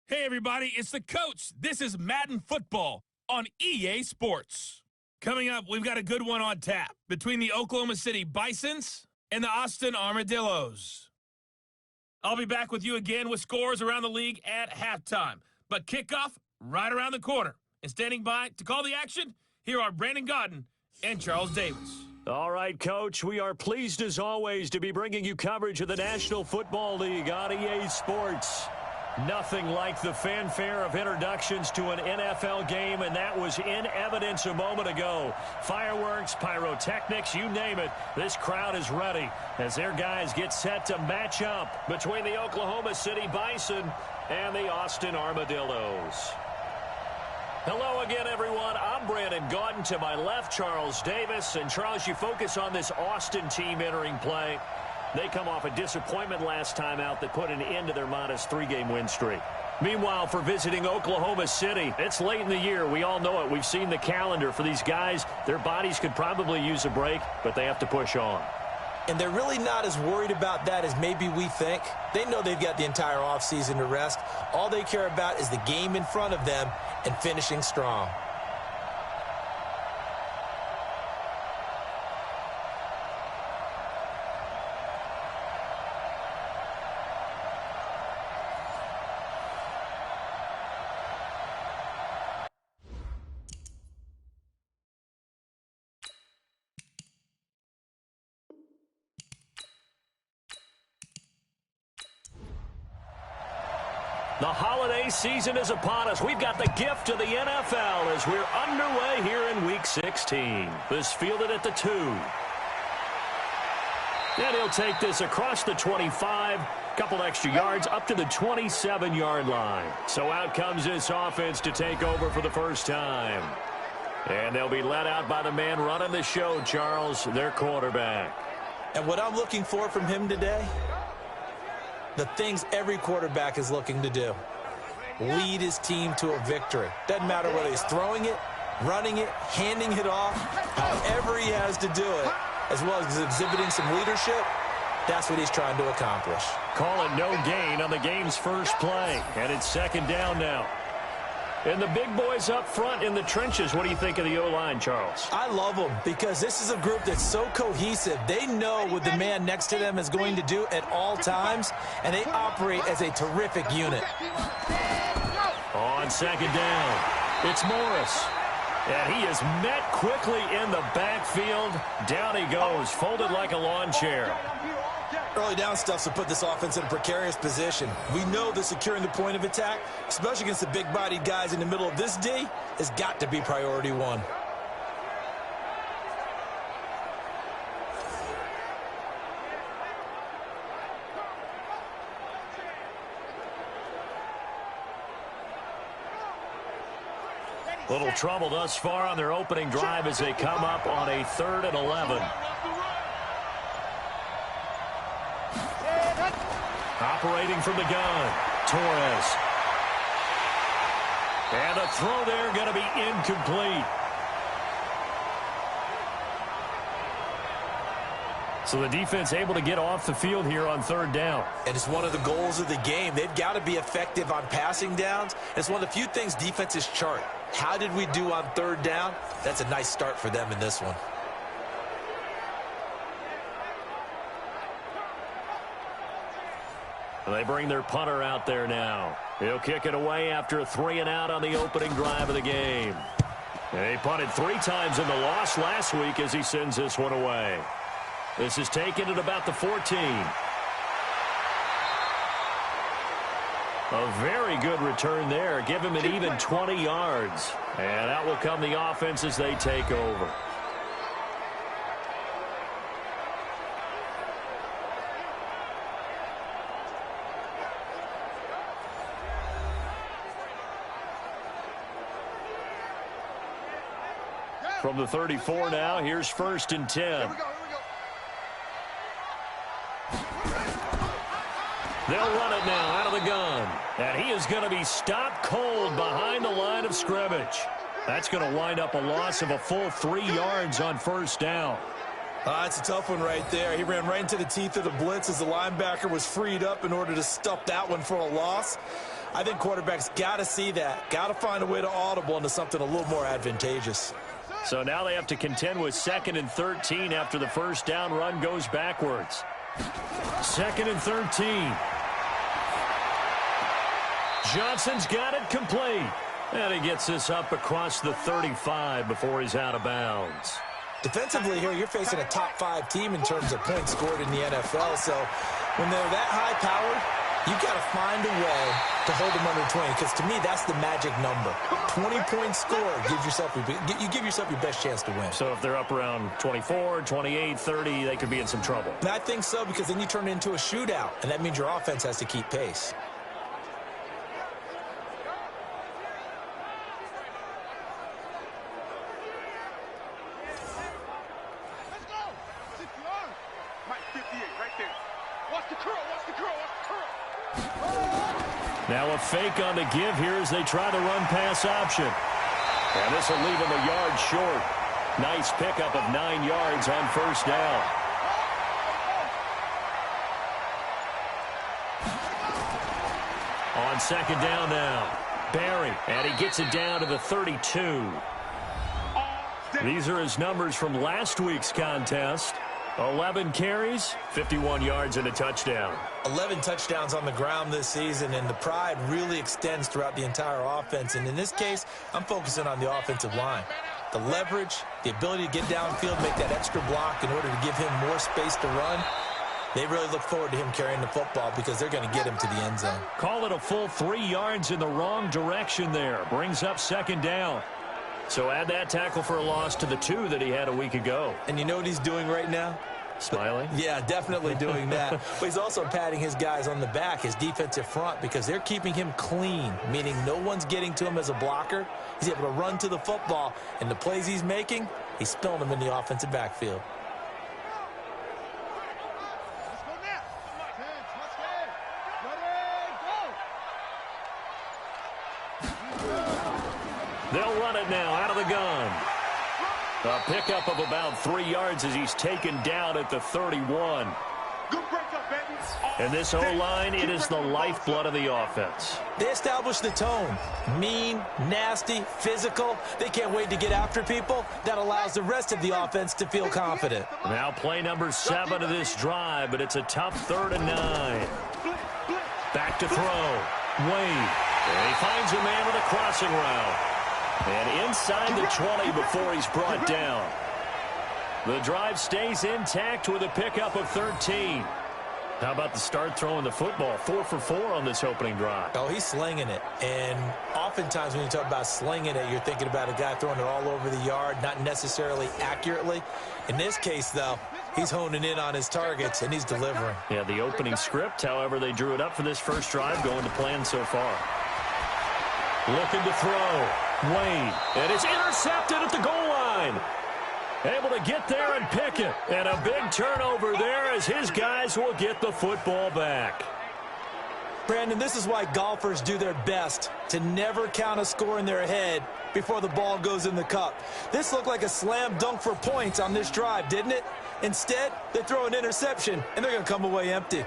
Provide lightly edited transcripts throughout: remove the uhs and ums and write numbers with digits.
Hey everybody, it's the coach. This is Madden Football on EA Sports. Coming up, we've got a good one on tap between the Oklahoma City Bisons and the Austin Armadillos. I'll be back with you again with scores around the league at halftime. But kickoff right around the corner. And standing by to call the action, here are Brandon Godden and Charles Davis. All right, Coach, we are pleased as always to be bringing you coverage of the National Football League on EA Sports. Nothing like the fanfare of introductions to an NFL game, and that was in evidence a moment ago. Fireworks, pyrotechnics, you name it. This crowd is ready as their guys get set to match up between the Oklahoma City Bison and the Austin Armadillos. Hello again, everyone. I'm Brandon Godden. To my left, Charles Davis. And, Charles, you focus on this Austin team entering play. They come off a disappointment last time out that put an end to their modest 3-game win streak. Meanwhile, for visiting Oklahoma City, it's late in the year. We all know it. We've seen the calendar for these guys. Their bodies could probably use a break, but they have to push on. And they're really not as worried about that as maybe we think. They know they've got the entire offseason to rest. All they care about is the game in front of them and finishing strong. The holiday season is upon us. We've got the gift of the NFL as we're underway here in Week 16. This fielded at the 2. And he'll take this across the 25, couple extra yards up to the 27-yard line. So out comes this offense to take over for the first time. And they'll be led out by the man running the show, Charles, their quarterback. And what I'm looking for from him today, the things every quarterback is looking to do. Lead his team to a victory. Doesn't matter whether he's throwing it, running it, handing it off, however he has to do it, as well as exhibiting some leadership, that's what he's trying to accomplish. Call it no gain on the game's first play, and it's second down now. And the big boys up front in the trenches, what do you think of the O-line, Charles? I love them because this is a group that's so cohesive. They know what the man next to them is going to do at all times, and they operate as a terrific unit. On second down, it's Morris. And he is met quickly in the backfield. Down he goes, folded like a lawn chair. Early down stuff to put this offense in a precarious position. We know that securing the point of attack, especially against the big-bodied guys in the middle of this D, has got to be priority one. Little trouble thus far on their opening drive as they come up on a 3rd and 11. Operating from the gun, Torres. And a throw there going to be incomplete. So the defense able to get off the field here on 3rd down. And it's one of the goals of the game. They've got to be effective on passing downs. It's one of the few things defenses chart. How did we do on 3rd down? That's a nice start for them in this one. They bring their punter out there now. He'll kick it away after a 3-and-out on the opening drive of the game. And he punted 3 times in the loss last week as he sends this one away. This is taken at about the 14. A very good return there. Give him an even 20 yards. And out will come the offense as they take over. From the 34 now, here's 1st and 10. They'll run it now out of the gun. And he is going to be stopped cold behind the line of scrimmage. That's going to wind up a loss of a full 3 yards on 1st down. It's a tough one right there. He ran right into the teeth of the blitz as the linebacker was freed up in order to stuff that one for a loss. I think quarterbacks got to see that, got to find a way to audible into something a little more advantageous. So now they have to contend with 2nd and 13 after the first down run goes backwards. 2nd and 13. Johnson's got it complete. And he gets this up across the 35 before he's out of bounds. Defensively here, you're facing a top 5 team in terms of points scored in the NFL. So when they're that high-powered, you've got to find a way to hold them under 20, because to me, that's the magic number. 20-point score gives yourself you give yourself your best chance to win. So if they're up around 24, 28, 30, they could be in some trouble. And I think so, because then you turn it into a shootout, and that means your offense has to keep pace. Now a fake on the give here as they try the run-pass option. And this will leave him a yard short. Nice pickup of 9 yards on first down. On second down now, Barry, and he gets it down to the 32. These are his numbers from last week's contest. 11 carries, 51 yards, and a touchdown. 11 touchdowns on the ground this season, and the pride really extends throughout the entire offense. And in this case, I'm focusing on the offensive line. The leverage, the ability to get downfield, make that extra block in order to give him more space to run. They really look forward to him carrying the football because they're going to get him to the end zone. Call it a full 3 yards in the wrong direction there. Brings up second down. So add that tackle for a loss to the 2 that he had a week ago. And you know what he's doing right now? Smiling? Yeah, definitely doing that. But he's also patting his guys on the back, his defensive front, because they're keeping him clean, meaning no one's getting to him as a blocker. He's able to run to the football, and the plays he's making, he's spilling them in the offensive backfield. They'll run it now out of the gun. A pickup of about 3 yards as he's taken down at the 31. And this O-line, it is the lifeblood of the offense. They establish the tone. Mean, nasty, physical. They can't wait to get after people. That allows the rest of the offense to feel confident. Now play number 7 of this drive, but it's a tough 3rd and 9. Back to throw. Wade. And he finds a man with a crossing route. And inside the 20 before he's brought down. The drive stays intact with a pickup of 13. How about the start throwing the football? 4 for 4 on this opening drive. Oh, he's slinging it. And oftentimes when you talk about slinging it, you're thinking about a guy throwing it all over the yard, not necessarily accurately. In this case, though, he's honing in on his targets, and he's delivering. Yeah, the opening script, however, they drew it up for this first drive, going to plan so far. Looking to throw. Wade. And it's intercepted at the goal line. Able to get there and pick it. And a big turnover there as his guys will get the football back. Brandon, this is why golfers do their best to never count a score in their head before the ball goes in the cup. This looked like a slam dunk for points on this drive, didn't it? Instead, they throw an interception, and they're going to come away empty.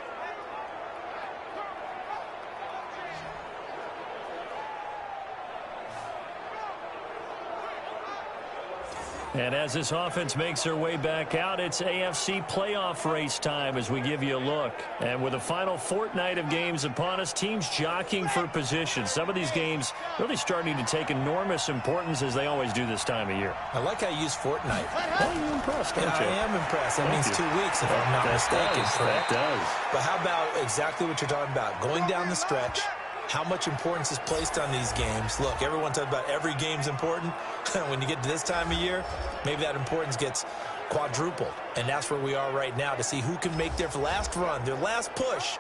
And as this offense makes their way back out, it's AFC playoff race time as we give you a look. And with the final fortnight of games upon us, teams jockeying for position. Some of these games really starting to take enormous importance as they always do this time of year. I like how you use fortnight. Well, you're impressed, aren't you? I am impressed. That means 2 weeks, if I'm not mistaken. That does. But how about exactly what you're talking about? Going down the stretch, how much importance is placed on these games. Look, everyone talks about every game's important. When you get to this time of year, maybe that importance gets quadrupled. And that's where we are right now to see who can make their last run, their last push.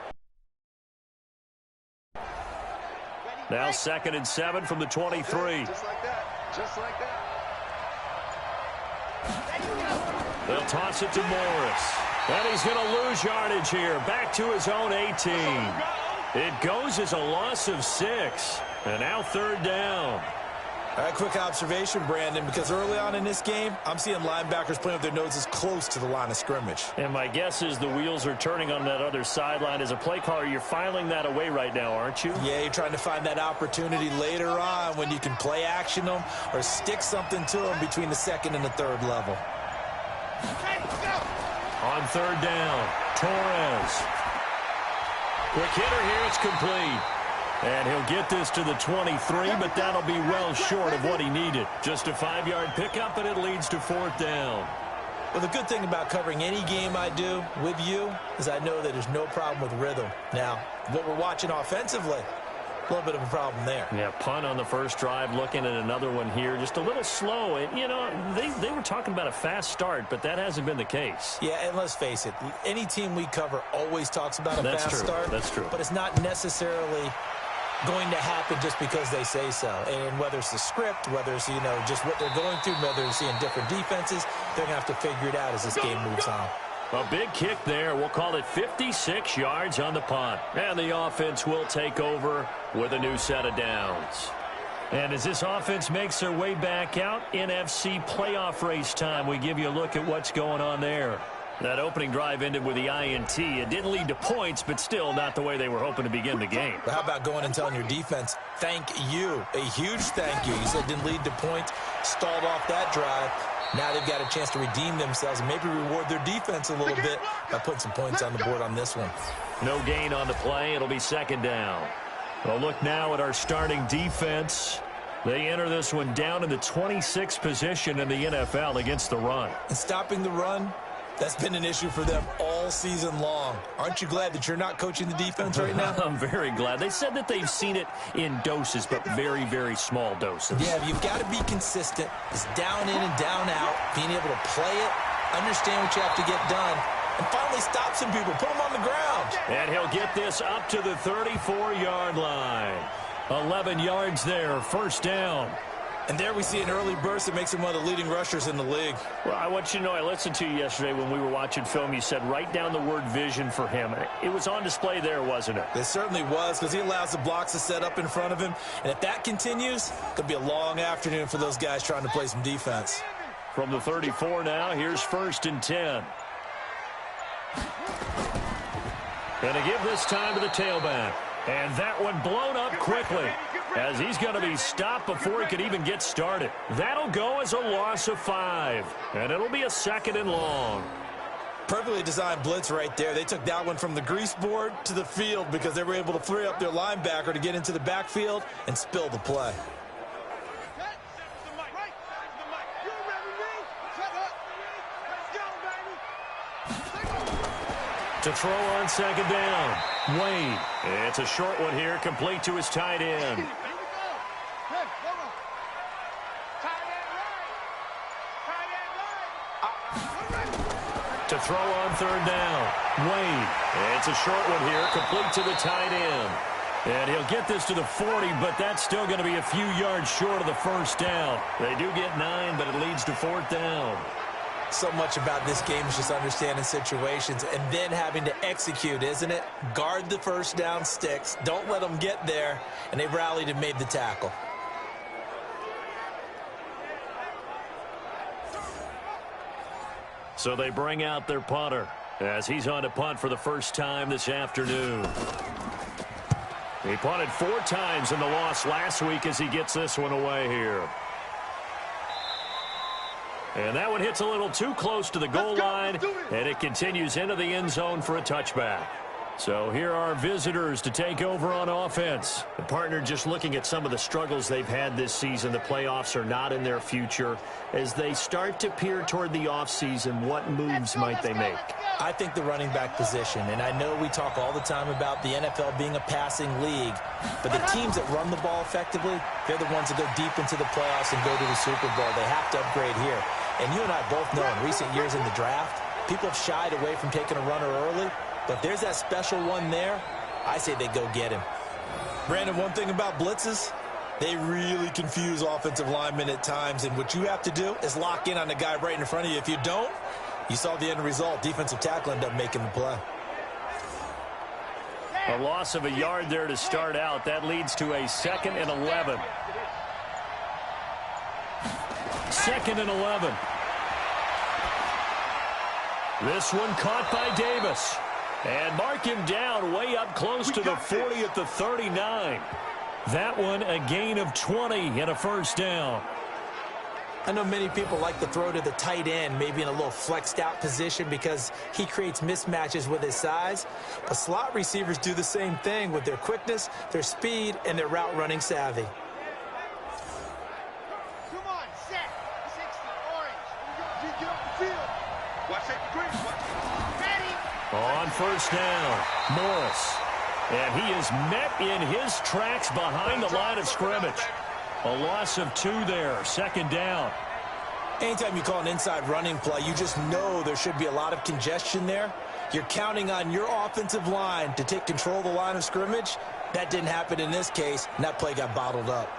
Now 2nd and 7 from the 23. Just like that. Just like that. They'll toss it to Morris. And he's going to lose yardage here. Back to his own 18. It goes as a loss of 6. And now 3rd down. All right, quick observation, Brandon, because early on in this game, I'm seeing linebackers playing with their noses close to the line of scrimmage. And my guess is the wheels are turning on that other sideline. As a play caller, you're filing that away right now, aren't you? Yeah, you're trying to find that opportunity later on when you can play action them or stick something to them between the second and the third level. On third down, Torres. Quick hitter here, it's complete. And he'll get this to the 23, but that'll be well short of what he needed. Just a 5-yard pickup, and it leads to fourth down. Well, the good thing about covering any game I do with you is I know that there's no problem with rhythm. Now, what we're watching offensively, a little bit of a problem there. Yeah, punt on the first drive, looking at another one here. Just a little slow. And, you know, they were talking about a fast start, but that hasn't been the case. Yeah, and let's face it, any team we cover always talks about a fast start. That's true. But it's not necessarily going to happen just because they say so. And whether it's the script, whether it's, you know, just what they're going through, whether they're seeing different defenses, they're going to have to figure it out as this game moves on. A big kick there. We'll call it 56 yards on the punt. And the offense will take over with a new set of downs. And as this offense makes their way back out, NFC playoff race time, we give you a look at what's going on there. That opening drive ended with the INT. It didn't lead to points, but still not the way they were hoping to begin the game. But how about going and telling your defense, thank you, a huge thank you. You said it didn't lead to points, stalled off that drive. Now they've got a chance to redeem themselves and maybe reward their defense a little bit by putting some points on the board on this one. No gain on the play. It'll be second down. Well, look now at our starting defense. They enter this one down in the 26th position in the NFL against the run. And stopping the run, that's been an issue for them all season long. Aren't you glad that you're not coaching the defense right now? I'm very glad. They said that they've seen it in doses, but very, very small doses. Yeah, you've got to be consistent. It's down in and down out, being able to play it, understand what you have to get done, and finally stop some people, put them on the ground. And he'll get this up to the 34-yard line. 11 yards there, first down. And there we see an early burst that makes him one of the leading rushers in the league. Well, I want you to know, I listened to you yesterday when we were watching film. You said write down the word vision for him. It was on display there, wasn't it? It certainly was, because he allows the blocks to set up in front of him. And if that continues, it could be a long afternoon for those guys trying to play some defense. From the 34 now, here's 1st and 10. Going to give this time to the tailback. And that one blown up quickly, as he's going to be stopped before he could even get started. That'll go as a loss of 5, and it'll be a 2nd and long. Perfectly designed blitz right there. They took that one from the grease board to the field because they were able to free up their linebacker to get into the backfield and spill the play. To throw on 2nd down, Wade. It's a short one here, complete to his tight end. To throw on 3rd down, Wade. It's a short one here, complete to the tight end. And he'll get this to the 40, but that's still going to be a few yards short of the first down. They do get 9, but it leads to 4th down. So much about this game is just understanding situations and then having to execute, isn't it? Guard the first down sticks. Don't let them get there. And they rallied and made the tackle. So they bring out their punter as he's on to punt for the first time this afternoon. He punted 4 times in the loss last week as he gets this one away here. And that one hits a little too close to the goal line, and it continues into the end zone for a touchback. So here are visitors to take over on offense. The partner just looking at some of the struggles they've had this season. The playoffs are not in their future. As they start to peer toward the offseason, what moves might they make? I think the running back position, and I know we talk all the time about the NFL being a passing league, but the teams that run the ball effectively, they're the ones that go deep into the playoffs and go to the Super Bowl. They have to upgrade here. And you and I both know in recent years in the draft, people have shied away from taking a runner early. But if there's that special one there, I say they go get him. Brandon, one thing about blitzes, they really confuse offensive linemen at times. And what you have to do is lock in on the guy right in front of you. If you don't, you saw the end result. Defensive tackle ended up making the play. A loss of a yard there to start out. That leads to a 2nd and 11. 2nd and 11. This one caught by Davis. And mark him down way up close to the 40 at the 39. That one a gain of 20 and a first down. I know many people like to throw to the tight end, maybe in a little flexed out position because he creates mismatches with his size. But slot receivers do the same thing with their quickness, their speed, and their route running savvy. Come on, set. 60, orange. Get off the field. Watch that green. Ready. On first down, Morris. And he is met in his tracks behind the line of scrimmage. A loss of 2 there, 2nd down. Anytime you call an inside running play, you just know there should be a lot of congestion there. You're counting on your offensive line to take control of the line of scrimmage. That didn't happen in this case, and that play got bottled up.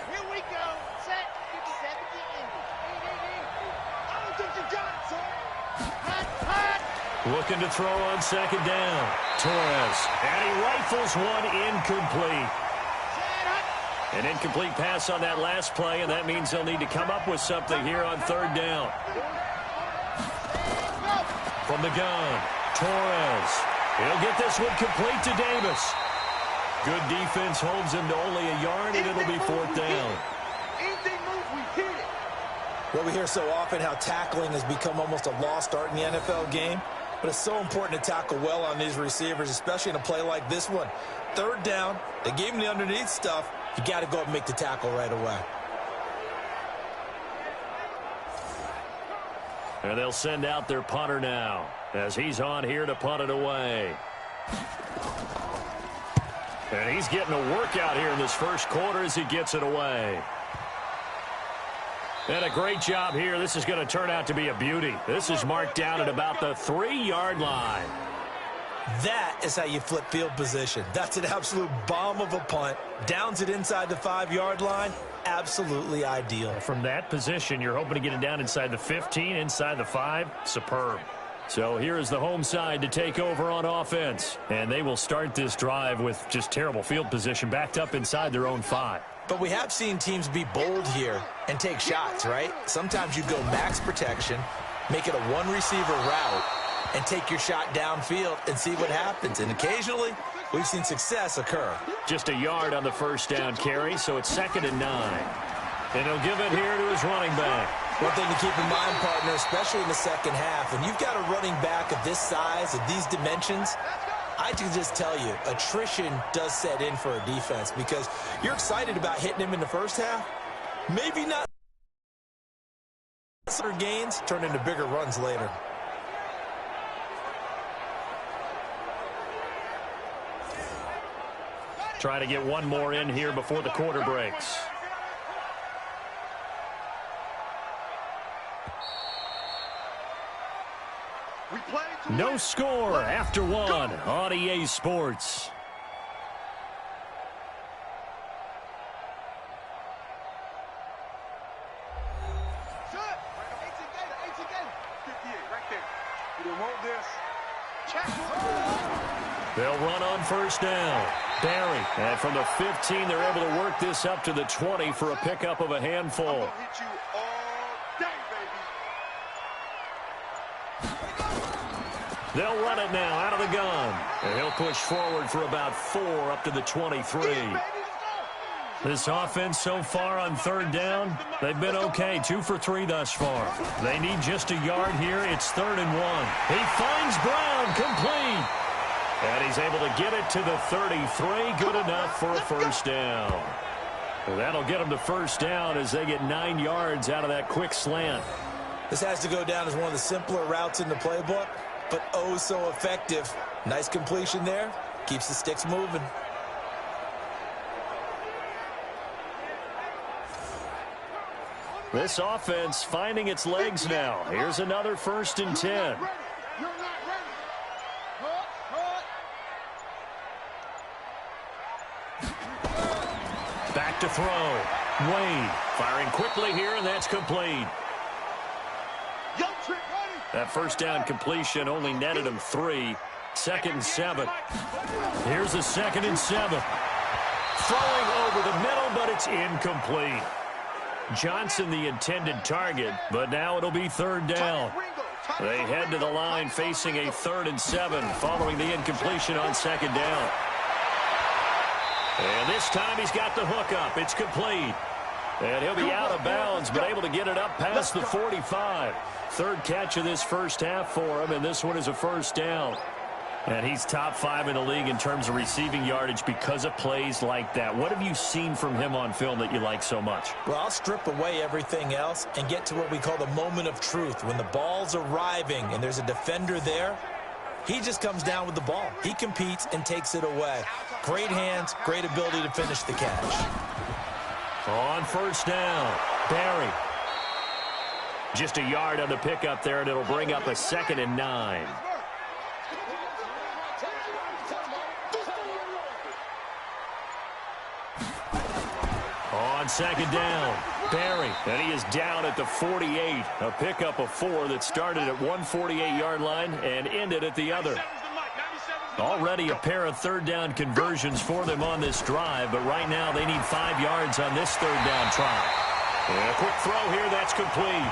Here we go. Set. 50-70 Looking to throw on 2nd down. Torres. And he rifles one incomplete. An incomplete pass on that last play, and that means they'll need to come up with something here on 3rd down. From the gun, Torres. He'll get this one complete to Davis. Good defense holds him to only a yard, and it'll be 4th down. Anything moves, we hit it. Well, we hear so often how tackling has become almost a lost art in the NFL game. But it's so important to tackle well on these receivers, especially in a play like this one. 3rd down, they gave him the underneath stuff. You got to go up and make the tackle right away. And they'll send out their punter now as he's on here to punt it away. And he's getting a workout here in this first quarter as he gets it away. And a great job here. This is going to turn out to be a beauty. This is marked down at about the 3-yard line. That is how you flip field position. That's an absolute bomb of a punt. Downs it inside the 5-yard line. Absolutely ideal. From that position, you're hoping to get it down inside the 15, inside the 5. Superb. So here is the home side to take over on offense. And they will start this drive with just terrible field position backed up inside their own 5. But we have seen teams be bold here and take shots, right? Sometimes you go max protection, make it a one-receiver route, and take your shot downfield and see what happens. And occasionally, we've seen success occur. Just a yard on the first down carry, so it's 2nd and 9. And he'll give it here to his running back. One thing to keep in mind, partner, especially in the second half, when you've got a running back of this size, of these dimensions, I can just tell you, attrition does set in for a defense because you're excited about hitting him in the first half. Maybe not gains turn into bigger runs later. Try to get one more in here before the quarter breaks. No score after 1 on EA Sports. They'll run on first down. Barry. And from the 15, they're able to work this up to the 20 for a pickup of a handful. They'll run it now out of the gun. And he'll push forward for about 4 up to the 23. This offense so far on 3rd down, they've been okay. 2 for 3 thus far. They need just a yard here. It's 3rd and 1. He finds Brown, complete. And he's able to get it to the 33. Good enough for a first down. Well, that'll get them to first down as they get 9 yards out of that quick slant. This has to go down as one of the simpler routes in the playbook, but oh so effective. Nice completion there. Keeps the sticks moving. This offense finding its legs now. Here's another 1st and 10. Back to throw. Wade firing quickly here, and that's complete. That first down completion only netted him 3. 2nd and 7. Here's a 2nd and 7. Throwing over the middle, but it's incomplete. Johnson the intended target, but now it'll be 3rd down. They head to the line facing a 3rd and 7 following the incompletion on 2nd down. And this time he's got the hook up. It's complete. And he'll be out of bounds, but able to get it up past the 45. 3rd catch of this first half for him, and this one is a 1st down. And he's top 5 in the league in terms of receiving yardage because of plays like that. What have you seen from him on film that you like so much? Well, I'll strip away everything else and get to what we call the moment of truth. When the ball's arriving and there's a defender there, he just comes down with the ball. He competes and takes it away. Great hands, great ability to finish the catch. On 1st down, Barry. Just a yard on the pickup there, and it'll bring up a 2nd and 9. On 2nd down, Barry, and he is down at the 48. A pickup of 4 that started at 148-yard line and ended at the other. Already a pair of 3rd down conversions for them on this drive, but right now they need 5 yards on this 3rd down try. And a quick throw here, that's complete.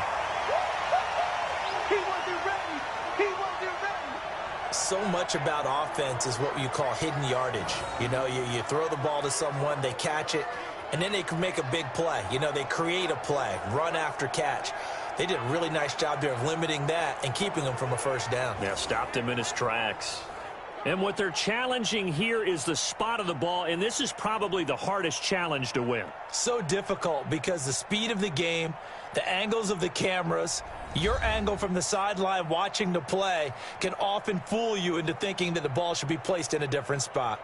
So much about offense is what you call hidden yardage. You know, you throw the ball to someone, they catch it, and then they can make a big play. You know, they create a play, run after catch. They did a really nice job there of limiting that and keeping him from a 1st down. Yeah, stopped him in his tracks. And what they're challenging here is the spot of the ball, and this is probably the hardest challenge to win. So difficult because the speed of the game, the angles of the cameras, your angle from the sideline watching the play can often fool you into thinking that the ball should be placed in a different spot.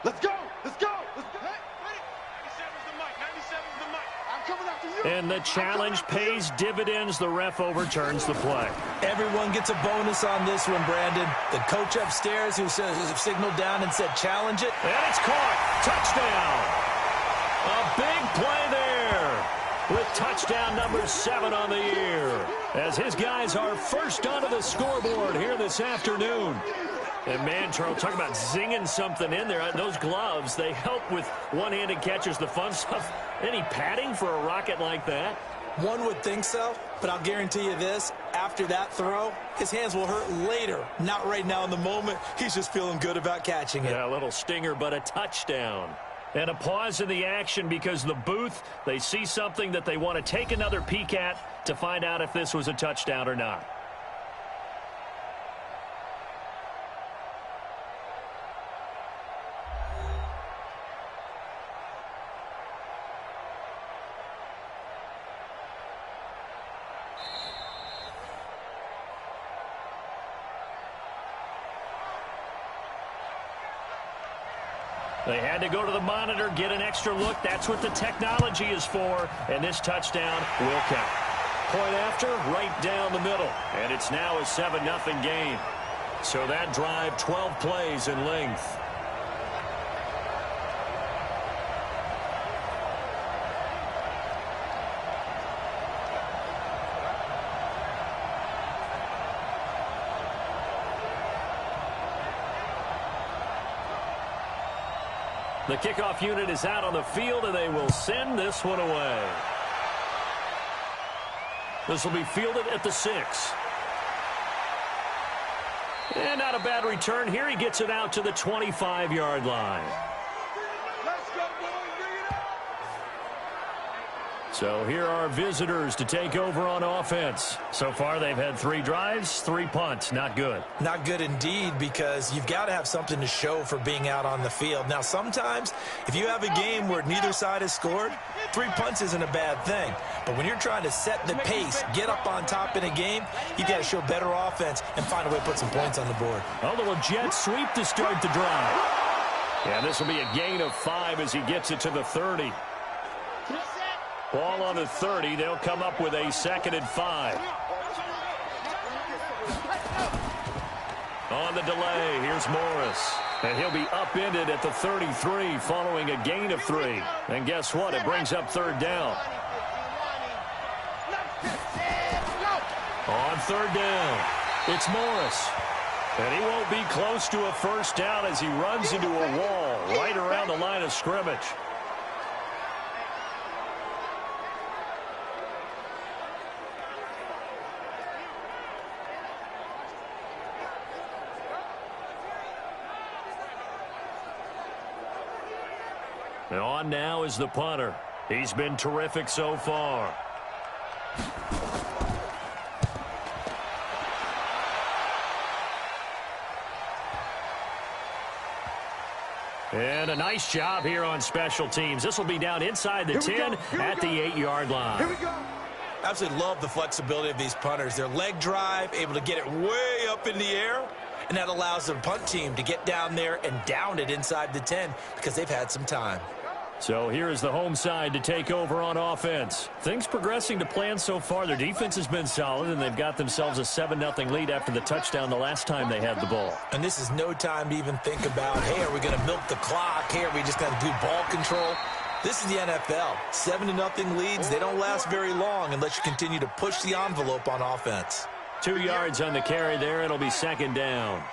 Let's go! Let's go! Let's go! Hey, ready? 97's the mic. 97's the mic. I'm coming after you. And the challenge pays dividends. The ref overturns the play. Everyone gets a bonus on this one, Brandon. The coach upstairs who signaled down and said challenge it. And it's caught. Touchdown. A big play there with touchdown number 7 on the year. As his guys are first onto the scoreboard here this afternoon. And man, Charles, talk about zinging something in there. Those gloves, they help with one-handed catches, the fun stuff. Any padding for a rocket like that? One would think so, but I'll guarantee you this. After that throw, his hands will hurt later. Not right now in the moment. He's just feeling good about catching it. Yeah, a little stinger, but a touchdown. And a pause in the action because the booth, they see something that they want to take another peek at to find out if this was a touchdown or not. They had to go to the monitor, get an extra look. That's what the technology is for. And this touchdown will count. Point after, right down the middle. And it's now a 7-0 game. So that drive, 12 plays in length. The kickoff unit is out on the field, and they will send this one away. This will be fielded at the 6. And not a bad return here. He gets it out to the 25-yard line. Let's go, boys. Bring it up. So here are visitors to take over on offense. So far, they've had 3 drives, 3 punts. Not good. Not good indeed, because you've got to have something to show for being out on the field. Now, sometimes, if you have a game where neither side has scored, 3 punts isn't a bad thing. But when you're trying to set the pace, get up on top in a game, you've got to show better offense and find a way to put some points on the board. A little jet sweep to start the drive. Yeah, this will be a gain of 5 as he gets it to the 30. Ball on the 30. They'll come up with a 2nd and 5. On the delay, here's Morris. And he'll be upended at the 33 following a gain of 3. And guess what? It brings up third down. On third down, it's Morris. And he won't be close to a first down as he runs into a wall right around the line of scrimmage. And on now is the punter. He's been terrific so far. And a nice job here on special teams. This will be down inside the 10 at the 8-yard line. Here we go. Absolutely love the flexibility of these punters. Their leg drive, able to get it way up in the air, and that allows the punt team to get down there and down it inside the 10 because they've had some time. So here is the home side to take over on offense. Things progressing to plan so far. Their defense has been solid, and they've got themselves a 7-0 lead after the touchdown the last time they had the ball. And this is no time to even think about, hey, are we going to milk the clock? Hey, are we just going to do ball control? This is the NFL. 7-0 leads, they don't last very long unless you continue to push the envelope on offense. 2 yards on the carry there. It'll be second down.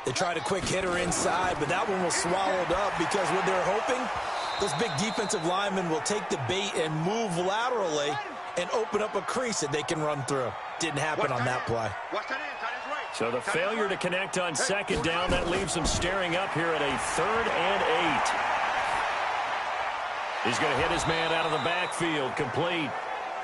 They tried a quick hitter inside, but that one was swallowed up because what they're hoping, those big defensive linemen will take the bait and move laterally and open up a crease that they can run through. Didn't happen on that play. So the failure to connect on second down, that leaves them staring up here at a 3rd and 8. He's going to hit his man out of the backfield, complete.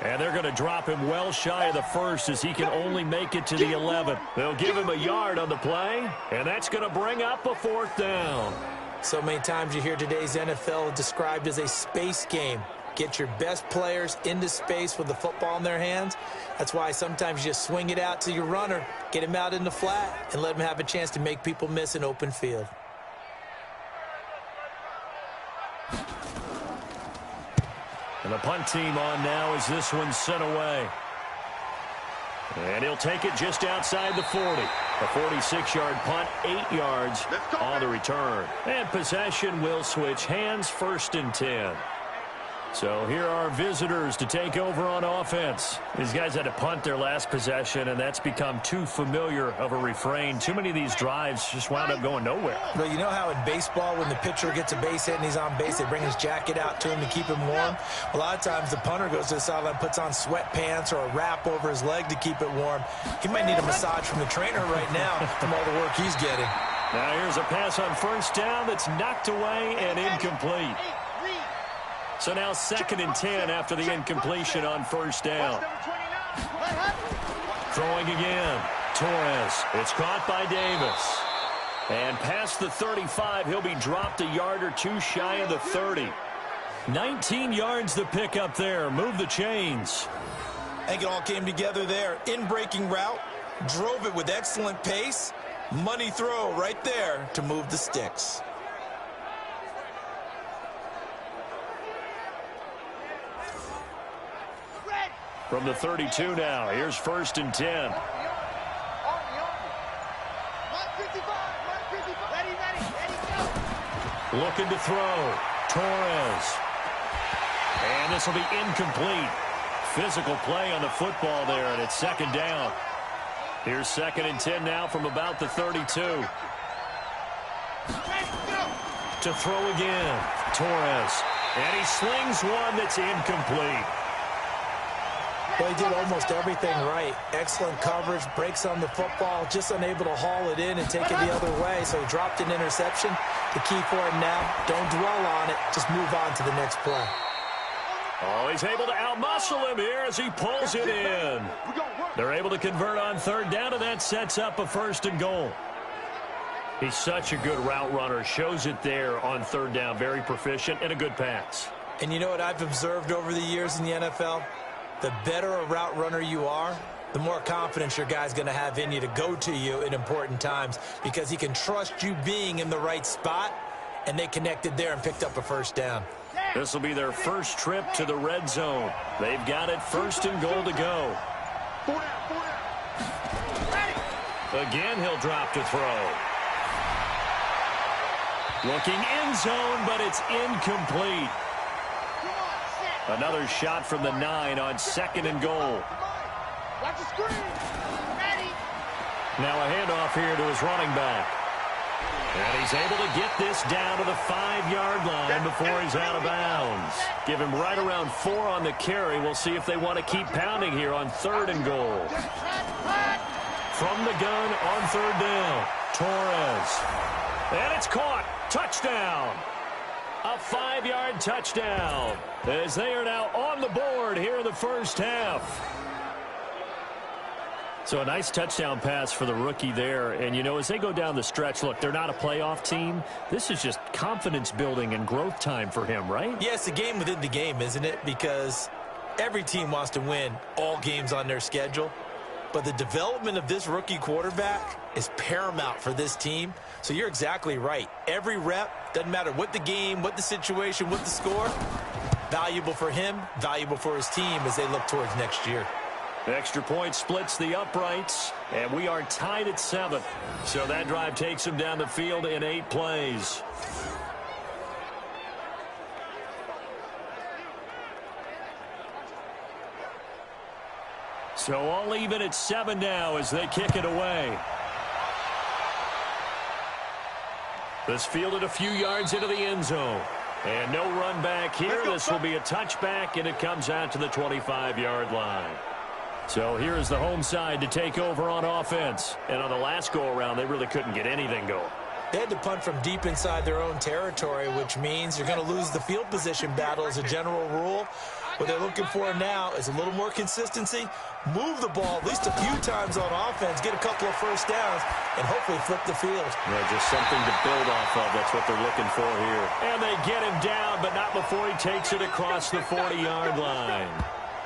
And they're going to drop him well shy of the first as he can only make it to the 11. They'll give him a yard on the play, and that's going to bring up a 4th down. So many times you hear today's NFL described as a space game. Get your best players into space with the football in their hands. That's why sometimes you just swing it out to your runner, get him out in the flat, and let him have a chance to make people miss an open field. And the punt team on now as this one's sent away. And he'll take it just outside the 40. A 46-yard punt, 8 yards on the return. And possession will switch hands, 1st and 10. So here are visitors to take over on offense. These guys had to punt their last possession, and that's become too familiar of a refrain. Too many of these drives just wound up going nowhere. Well, you know how in baseball when the pitcher gets a base hit and he's on base, they bring his jacket out to him to keep him warm? A lot of times the punter goes to the sideline, puts on sweatpants or a wrap over his leg to keep it warm. He might need a massage from the trainer right now from all the work he's getting. Now here's a pass on 1st down that's knocked away and incomplete. So now 2nd and 10 after the incompletion on 1st down. Throwing again. Torres. It's caught by Davis. And past the 35, he'll be dropped a yard or two shy of the 30. 19 yards the pick up there. Move the chains. I think it all came together there. In-breaking route. Drove it with excellent pace. Money throw right there to move the sticks. From the 32 now, here's 1st and 10. Looking to throw. Torres. And this will be incomplete. Physical play on the football there, and it's 2nd down. Here's 2nd and 10 now from about the 32. To throw again. Torres. And he slings one that's incomplete. Well, he did almost everything right. Excellent coverage, breaks on the football, just unable to haul it in and take it the other way. So he dropped an interception. The key for him now, don't dwell on it. Just move on to the next play. Oh, he's able to outmuscle him here as he pulls it in. They're able to convert on 3rd down, and that sets up a 1st and goal. He's such a good route runner. Shows it there on 3rd down. Very proficient and a good pass. And you know what I've observed over the years in the NFL? The better a route runner you are, the more confidence your guy's going to have in you to go to you in important times because he can trust you being in the right spot, and they connected there and picked up a 1st down. This will be their first trip to the red zone. They've got it 1st and goal to go. Again, he'll drop to throw. Looking end zone, but it's incomplete. Another shot from the 9 on 2nd and goal. Watch the screen. Ready. Now a handoff here to his running back. And he's able to get this down to the 5-yard line before he's out of bounds. Give him right around 4 on the carry. We'll see if they want to keep pounding here on 3rd and goal. From the gun on 3rd down, Torres. And it's caught. Touchdown. A 5-yard touchdown as they are now on the board here in the first half. So a nice touchdown pass for the rookie there. And, you know, as they go down the stretch, look, they're not a playoff team. This is just confidence building and growth time for him, right? Yeah, it's a game within the game, isn't it? Because every team wants to win all games on their schedule. But the development of this rookie quarterback is paramount for this team. So you're exactly right. Every rep, doesn't matter what the game, what the situation, what the score, valuable for him, valuable for his team as they look towards next year. Extra point splits the uprights, and we are tied at 7. So that drive takes him down the field in 8 plays. So all even at 7 now as they kick it away. This fielded a few yards into the end zone. And no run back here. This will be a touchback, and it comes out to the 25-yard line. So here is the home side to take over on offense. And on the last go-around, they really couldn't get anything going. They had to punt from deep inside their own territory, which means you're going to lose the field position battle as a general rule. What they're looking for now is a little more consistency, move the ball at least a few times on offense, get a couple of first downs, and hopefully flip the field. Yeah, just something to build off of. That's what they're looking for here. And they get him down, but not before he takes it across the 40-yard line.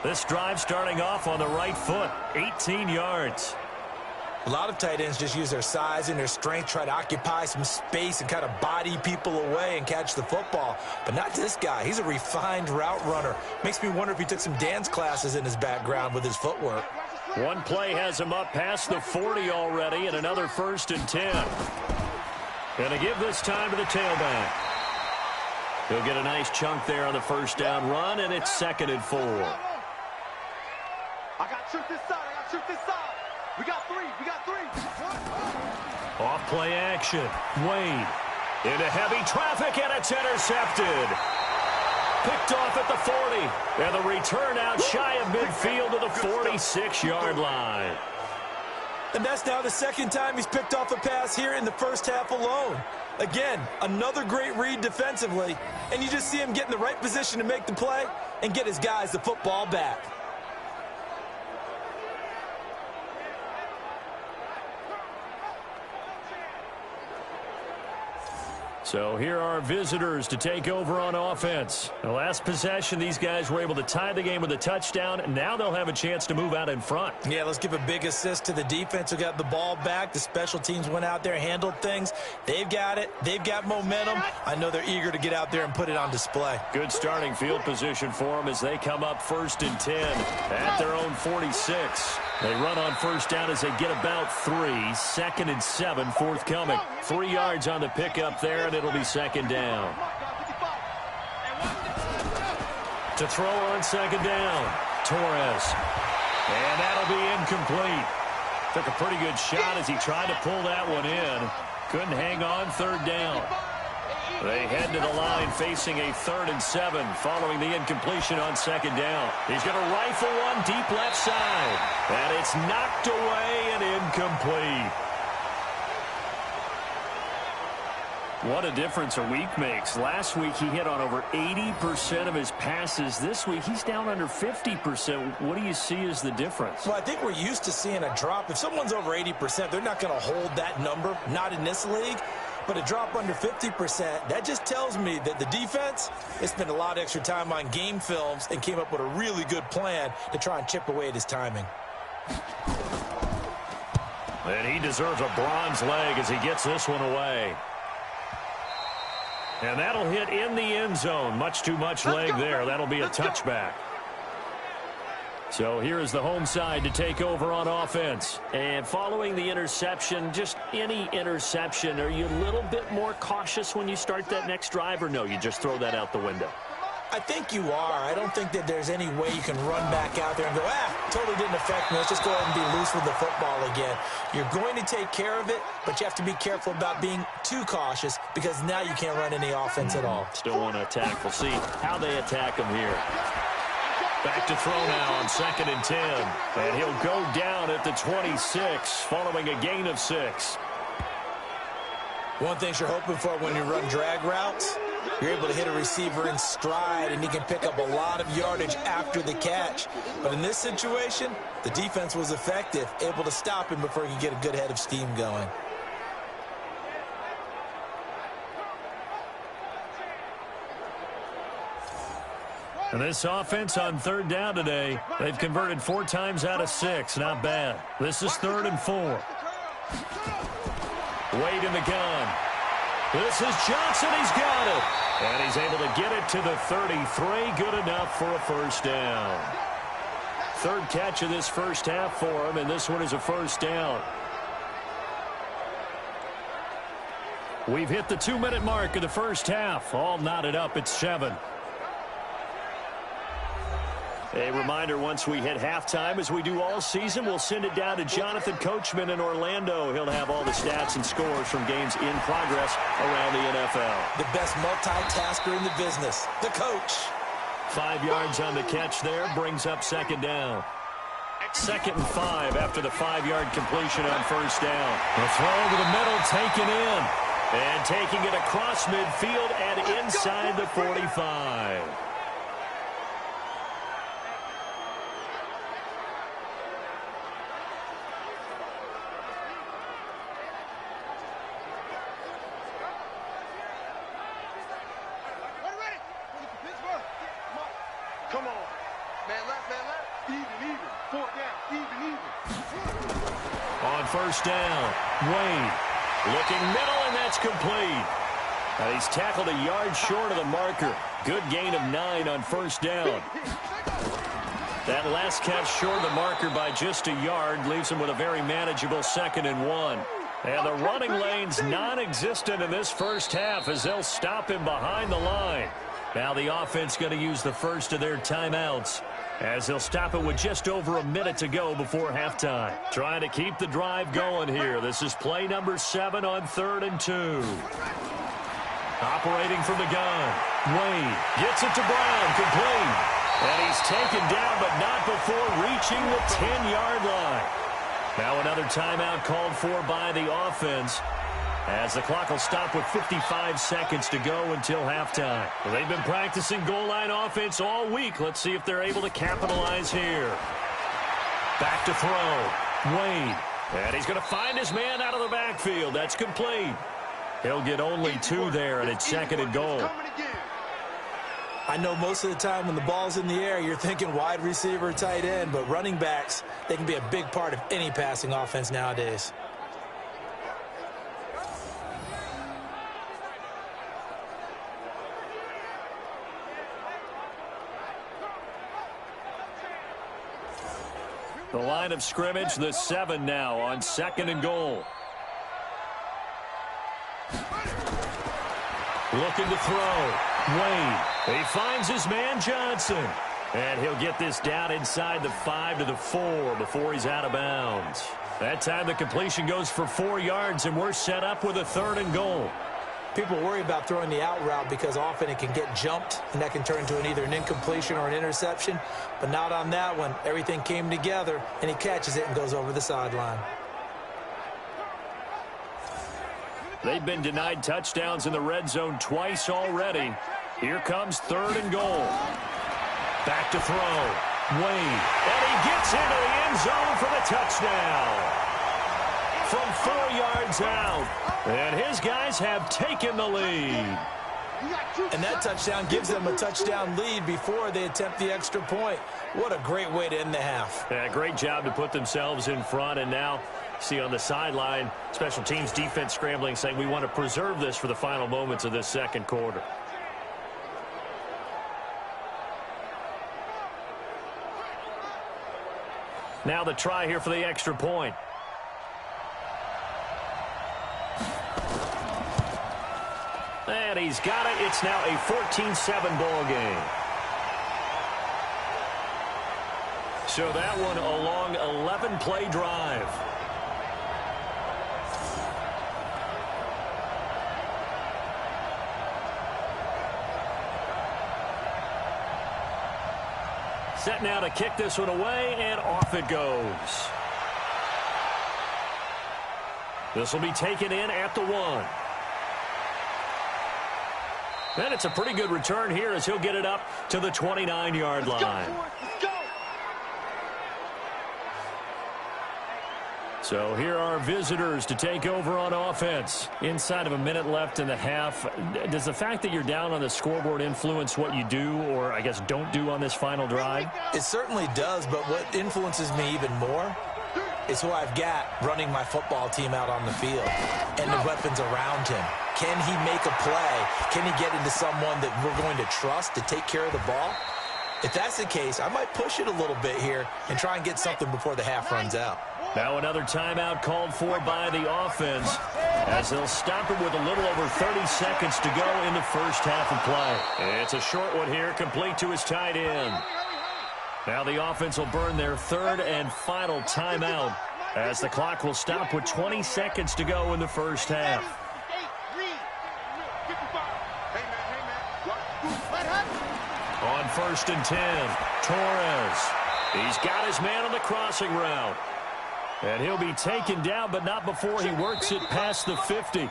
This drive starting off on the right foot, 18 yards. A lot of tight ends just use their size and their strength, try to occupy some space and kind of body people away and catch the football. But not this guy. He's a refined route runner. Makes me wonder if he took some dance classes in his background with his footwork. One play has him up past the 40 already, and another 1st and 10. Gonna give this time to the tailback. He'll get a nice chunk there on the first down run, and it's 2nd and 4. I got truth this side. I got truth this side. We got 3. We got 3. Off play action. Wade into heavy traffic, and it's intercepted. Picked off at the 40. And the return out shy of midfield to the 46-yard line. And that's now the 2nd time he's picked off a pass here in the first half alone. Again, another great read defensively. And you just see him get in the right position to make the play and get his guys the football back. So here are our visitors to take over on offense. The last possession, these guys were able to tie the game with a touchdown, and now they'll have a chance to move out in front. Yeah, let's give a big assist to the defense who got the ball back. The special teams went out there, handled things. They've got it. They've got momentum. I know they're eager to get out there and put it on display. Good starting field position for them as they come up 1st and 10 at their own 46. They run on first down as they get about 3. 2nd and 7 forthcoming. 3 yards on the pickup there, and it'll be 2nd down. To throw on 2nd down, Torres. And that'll be incomplete. Took a pretty good shot as he tried to pull that one in. Couldn't hang on 3rd down. They head to the line facing a 3rd and 7 following the incompletion on 2nd down. He's going to rifle one deep left side. And it's knocked away and incomplete. What a difference a week makes. Last week he hit on over 80% of his passes. This week he's down under 50%. What do you see as the difference? Well, I think we're used to seeing a drop. If someone's over 80%, they're not going to hold that number, not in this league. But a drop under 50%, that just tells me that the defense has spent a lot of extra time on game films and came up with a really good plan to try and chip away at his timing. And he deserves a bronze leg as he gets this one away. And that'll hit in the end zone. Much too much leg there. That'll be a touchback. So here is the home side to take over on offense. And following the interception, just any interception, are you a little bit more cautious when you start that next drive, or no, you just throw that out the window? I think you are. I don't think that there's any way you can run back out there and go, totally didn't affect me. Let's just go ahead and be loose with the football again. You're going to take care of it, but you have to be careful about being too cautious because now you can't run any offense at all. Still want to attack. We'll see how they attack him here. Back to throw now on 2nd and 10. And he'll go down at the 26 following a gain of 6. One thing you're hoping for when you run drag routes, you're able to hit a receiver in stride, and he can pick up a lot of yardage after the catch. But in this situation, the defense was effective, able to stop him before he could get a good head of steam going. And this offense on 3rd down today, they've converted 4 times out of 6. Not bad. This is 3rd and 4. Wade in the gun. This is Johnson. He's got it. And he's able to get it to the 33. Good enough for a first down. 3rd catch of this first half for him, and this one is a first down. We've hit the 2-minute mark of the first half. All knotted up at 7. A reminder, once we hit halftime, as we do all season, we'll send it down to Jonathan Coachman in Orlando. He'll have all the stats and scores from games in progress around the NFL. The best multitasker in the business, the coach. 5 yards on the catch there, brings up 2nd down. 2nd and 5 after the 5-yard completion on first down. The throw over the middle, taken in. And taking it across midfield and inside the 45. Come on. Man left, man left. Even. 4th down. Even. On first down, Wade looking middle, and that's complete. He's tackled a yard short of the marker. Good gain of 9 on first down. That last catch short of the marker by just a yard leaves him with a very manageable 2nd and 1. And the running lane's non-existent in this first half as they'll stop him behind the line. Now the offense going to use the first of their timeouts as they'll stop it with just over a minute to go before halftime. Trying to keep the drive going here. This is play number 7 on 3rd and 2. Operating from the gun. Wade gets it to Brown, complete. And he's taken down, but not before reaching the 10-yard line. Now another timeout called for by the offense, as the clock will stop with 55 seconds to go until halftime. Well, they've been practicing goal line offense all week. Let's see if they're able to capitalize here. Back to throw. Wade. And he's going to find his man out of the backfield. That's complete. He'll get only 2 there, and it's 2nd and goal. I know most of the time when the ball's in the air, you're thinking wide receiver, tight end, but running backs, they can be a big part of any passing offense nowadays. The line of scrimmage, the 7 now on 2nd and goal. Looking to throw. Wade. He finds his man Johnson. And he'll get this down inside the 5 to the 4 before he's out of bounds. That time the completion goes for 4 yards, and we're set up with a 3rd and goal. People worry about throwing the out route because often it can get jumped, and that can turn into either an incompletion or an interception. But not on that one. Everything came together, and he catches it and goes over the sideline. They've been denied touchdowns in the red zone twice already. Here comes 3rd and goal. Back to throw. Wade. And he gets into the end zone for the touchdown. From 4 yards out. And his guys have taken the lead. And that touchdown gives them a touchdown lead before they attempt the extra point. What a great way to end the half. Yeah, great job to put themselves in front. And now, see on the sideline, special teams defense scrambling, saying we want to preserve this for the final moments of this 2nd quarter. Now the try here for the extra point. And he's got it. It's now a 14-7 ball game. So that one a long 11-play drive. Set now to kick this one away, and off it goes. This will be taken in at the 1. And it's a pretty good return here as he'll get it up to the 29-yard line. So here are visitors to take over on offense. Inside of a minute left in the half, does the fact that you're down on the scoreboard influence what you do, or I guess don't do on this final drive? It certainly does, but what influences me even more is who I've got running my football team out on the field and the weapons around him. Can he make a play? Can he get into someone that we're going to trust to take care of the ball? If that's the case, I might push it a little bit here and try and get something before the half runs out. Now another timeout called for by the offense as they'll stop it with a little over 30 seconds to go in the first half of play. It's a short one here, complete to his tight end. Now the offense will burn their third and final timeout as the clock will stop with 20 seconds to go in the first half. On 1st and 10, Torres. He's got his man on the crossing route. And he'll be taken down, but not before he works it past the 50.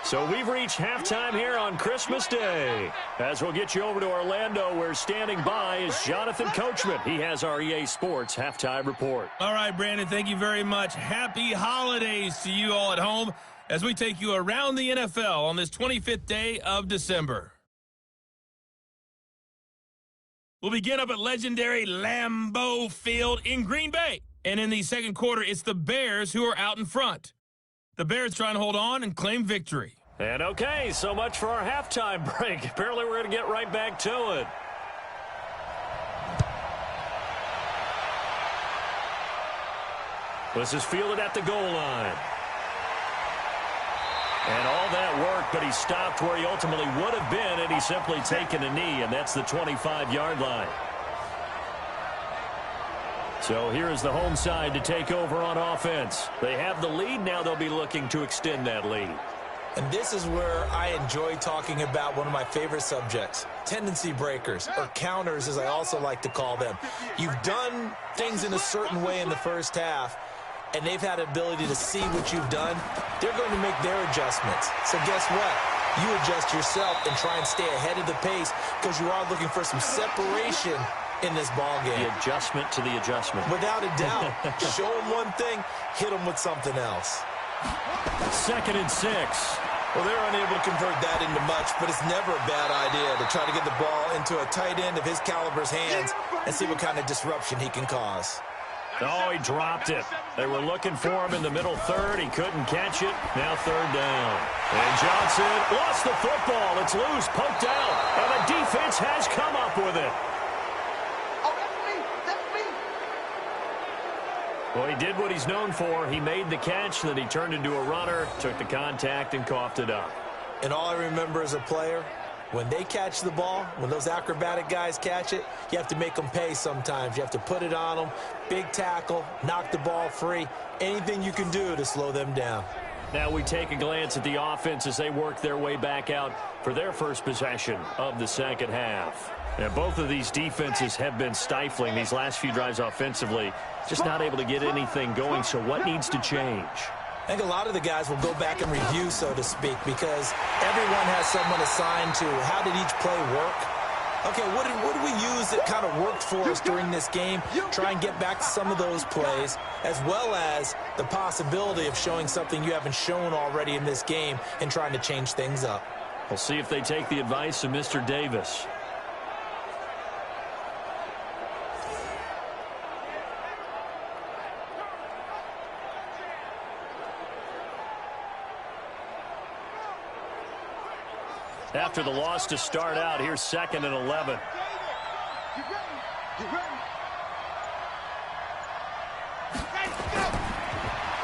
So we've reached halftime here on Christmas Day. As we'll get you over to Orlando, where standing by is Jonathan Coachman. He has our EA Sports halftime report. All right, Brandon, thank you very much. Happy holidays to you all at home as we take you around the NFL on this 25th day of December. We'll begin up at legendary Lambeau Field in Green Bay. And in the second quarter, it's the Bears who are out in front. The Bears trying to hold on and claim victory. And okay, so much for our halftime break. Apparently we're going to get right back to it. This is fielded at the goal line. And all that work, but he stopped where he ultimately would have been, and he's simply taken a knee, and that's the 25-yard line. So here is the home side to take over on offense. They have the lead. Now they'll be looking to extend that lead. And this is where I enjoy talking about one of my favorite subjects, tendency breakers, or counters as I also like to call them. You've done things in a certain way in the first half, and they've had the ability to see what you've done. They're going to make their adjustments. So guess what? You adjust yourself and try and stay ahead of the pace because you are looking for some separation in this ball game. The adjustment to the adjustment. Without a doubt. Show them one thing, hit them with something else. 2nd and 6. Well, they're unable to convert that into much, but it's never a bad idea to try to get the ball into a tight end of his caliber's hands and see what kind of disruption he can cause. Oh, he dropped it. They were looking for him in the middle third. He couldn't catch it. Now 3rd down. And Johnson lost the football. It's loose, poked out, and the defense has come up with it. Well, he did what he's known for. He made the catch, then he turned into a runner, took the contact, and coughed it up. And all I remember as a player, when they catch the ball, when those acrobatic guys catch it, you have to make them pay sometimes. You have to put it on them, big tackle, knock the ball free, anything you can do to slow them down. Now we take a glance at the offense as they work their way back out for their first possession of the second half. And both of these defenses have been stifling these last few drives offensively, just not able to get anything going. So what needs to change? I think a lot of the guys will go back and review, so to speak, because everyone has someone assigned to how did each play work. Okay, what did we use that kind of worked for us during this game? Try and get back to some of those plays, as well as the possibility of showing something you haven't shown already in this game and trying to change things up. We'll see if they take the advice of Mr. Davis. After the loss to start out, here's 2nd and 11.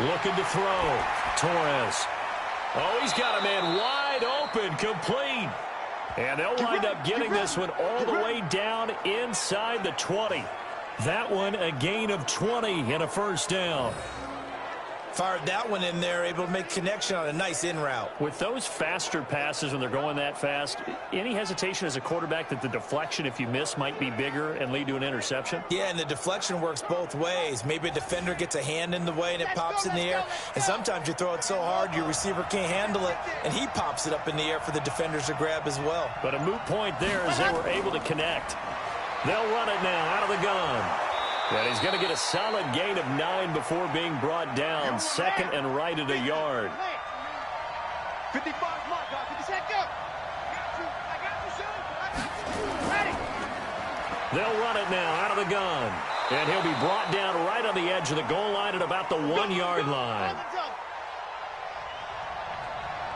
Looking to throw. Torres. Oh, he's got a man wide open, complete. And they'll wind up getting this one all the way down inside the 20. That one a gain of 20 and a first down. Fired that one in there, able to make connection on a nice in route. With those faster passes when they're going that fast, any hesitation as a quarterback that the deflection, if you miss, might be bigger and lead to an interception? Yeah, and the deflection works both ways. Maybe a defender gets a hand in the way and it pops in the air. And sometimes you throw it so hard your receiver can't handle it, and he pops it up in the air for the defenders to grab as well. But a moot point there as they were able to connect. They'll run it now out of the gun. And he's going to get a solid gain of 9 before being brought down. Second and right at a yard. 55 mark, 50 second, go. I got you, son. Ready. They'll run it now out of the gun. And he'll be brought down right on the edge of the goal line at about the 1-yard line.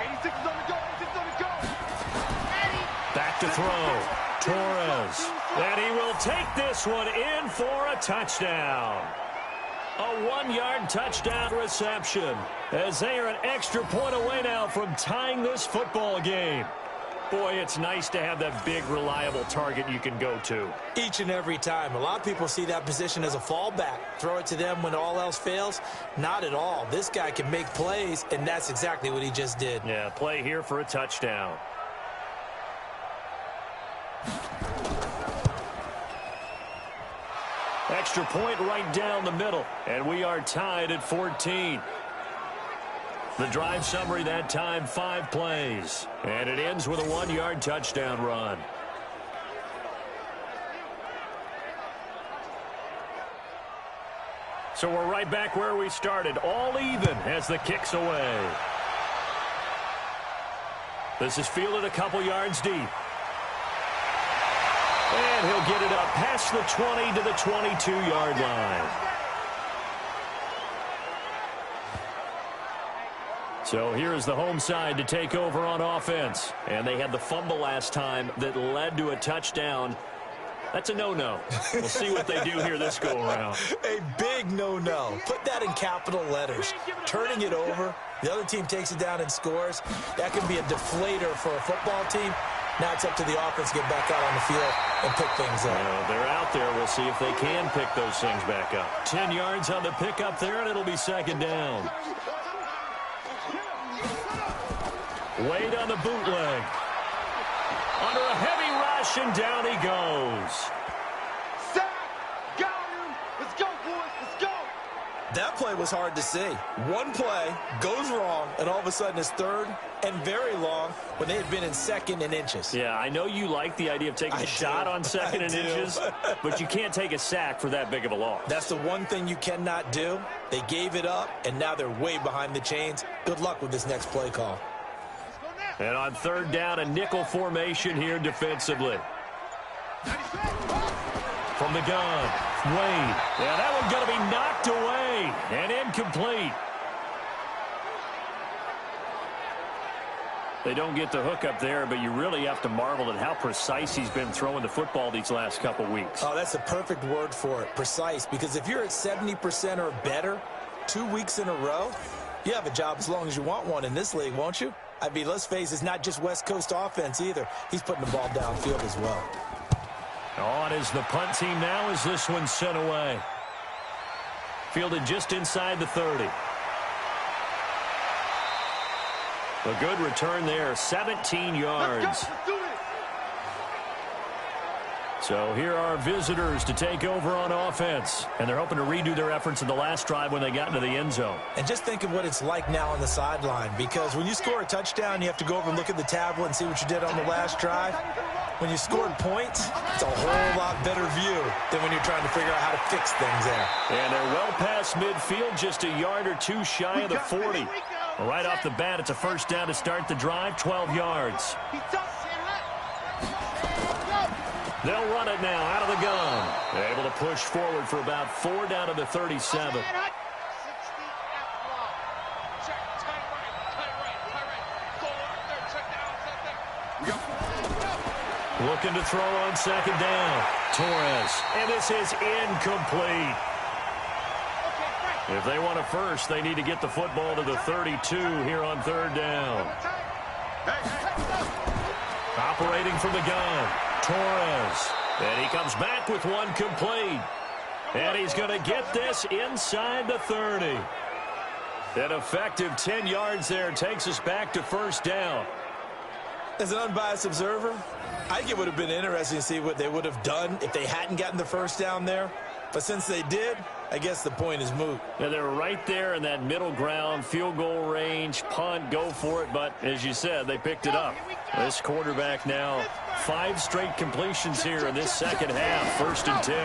86 is on the go, 86 is on the go. Ready. Back to throw. Torres. And he will take this one in for a touchdown. A 1-yard touchdown reception as they are an extra point away now from tying this football game. Boy, it's nice to have that big, reliable target you can go to. Each and every time. A lot of people see that position as a fallback. Throw it to them when all else fails. Not at all. This guy can make plays, and that's exactly what he just did. Yeah, play here for a touchdown. Extra point right down the middle, and we are tied at 14. The drive summary that time, 5 plays, and it ends with a 1-yard touchdown run. So we're right back where we started, all even as the kick's away. This is fielded a couple yards deep. And he'll get it up past the 20 to the 22-yard line. So here's the home side to take over on offense. And they had the fumble last time that led to a touchdown. That's a no-no. We'll see what they do here this go-around. A big no-no. Put that in capital letters. Turning it over, the other team takes it down and scores. That can be a deflator for a football team. Now it's up to the offense to get back out on the field and pick things up. Well, they're out there. We'll see if they can pick those things back up. 10 yards on the pickup there, and it'll be second down. Wade on the bootleg. Under a heavy rush, and down he goes. Set. Got him. Let's go, boys. Let's go. That play was hard to see. One play goes wrong, and all of a sudden it's third and very long when they had been in second and inches. Yeah, I know you like the idea of taking a shot on second and inches, but you can't take a sack for that big of a loss. That's the one thing you cannot do. They gave it up, and now they're way behind the chains. Good luck with this next play call. And on third down, a nickel formation here defensively. From the gun, Wade. Yeah, that one's going to be knocked away and incomplete. They don't get the hook up there, but you really have to marvel at how precise he's been throwing the football these last couple weeks. Oh, that's a perfect word for it, precise, because if you're at 70% or better 2 weeks in a row, you have a job as long as you want one in this league, won't you? I mean, let's face it, it's not just West Coast offense either. He's putting the ball downfield as well. On is the punt team now as this one's sent away. Fielded just inside the 30. A good return there, 17 yards. Let's do it. So here are visitors to take over on offense. And they're hoping to redo their efforts in the last drive when they got into the end zone. And just think of what it's like now on the sideline, because when you score a touchdown, you have to go over and look at the tablet and see what you did on the last drive. When you scored points, it's a whole lot better view than when you're trying to figure out how to fix things there. And they're well past midfield, just a yard or two shy of the 40. Right off the bat, it's a first down to start the drive, 12 yards. They'll run it now out of the gun. They're able to push forward for about 4 down to the 37. Looking to throw on second down. Torres. And this is incomplete. If they want a first, they need to get the football to the 32 here on third down. Operating from the gun, Torres. And he comes back with one complete. And he's going to get this inside the 30. An effective 10 yards there takes us back to first down. As an unbiased observer, I think it would have been interesting to see what they would have done if they hadn't gotten the first down there. But since they did, I guess the point is moot. Yeah, they're right there in that middle ground, field goal range, punt, go for it. But as you said, they picked it up. This quarterback now, 5 straight completions here in this second half. 1st and 10.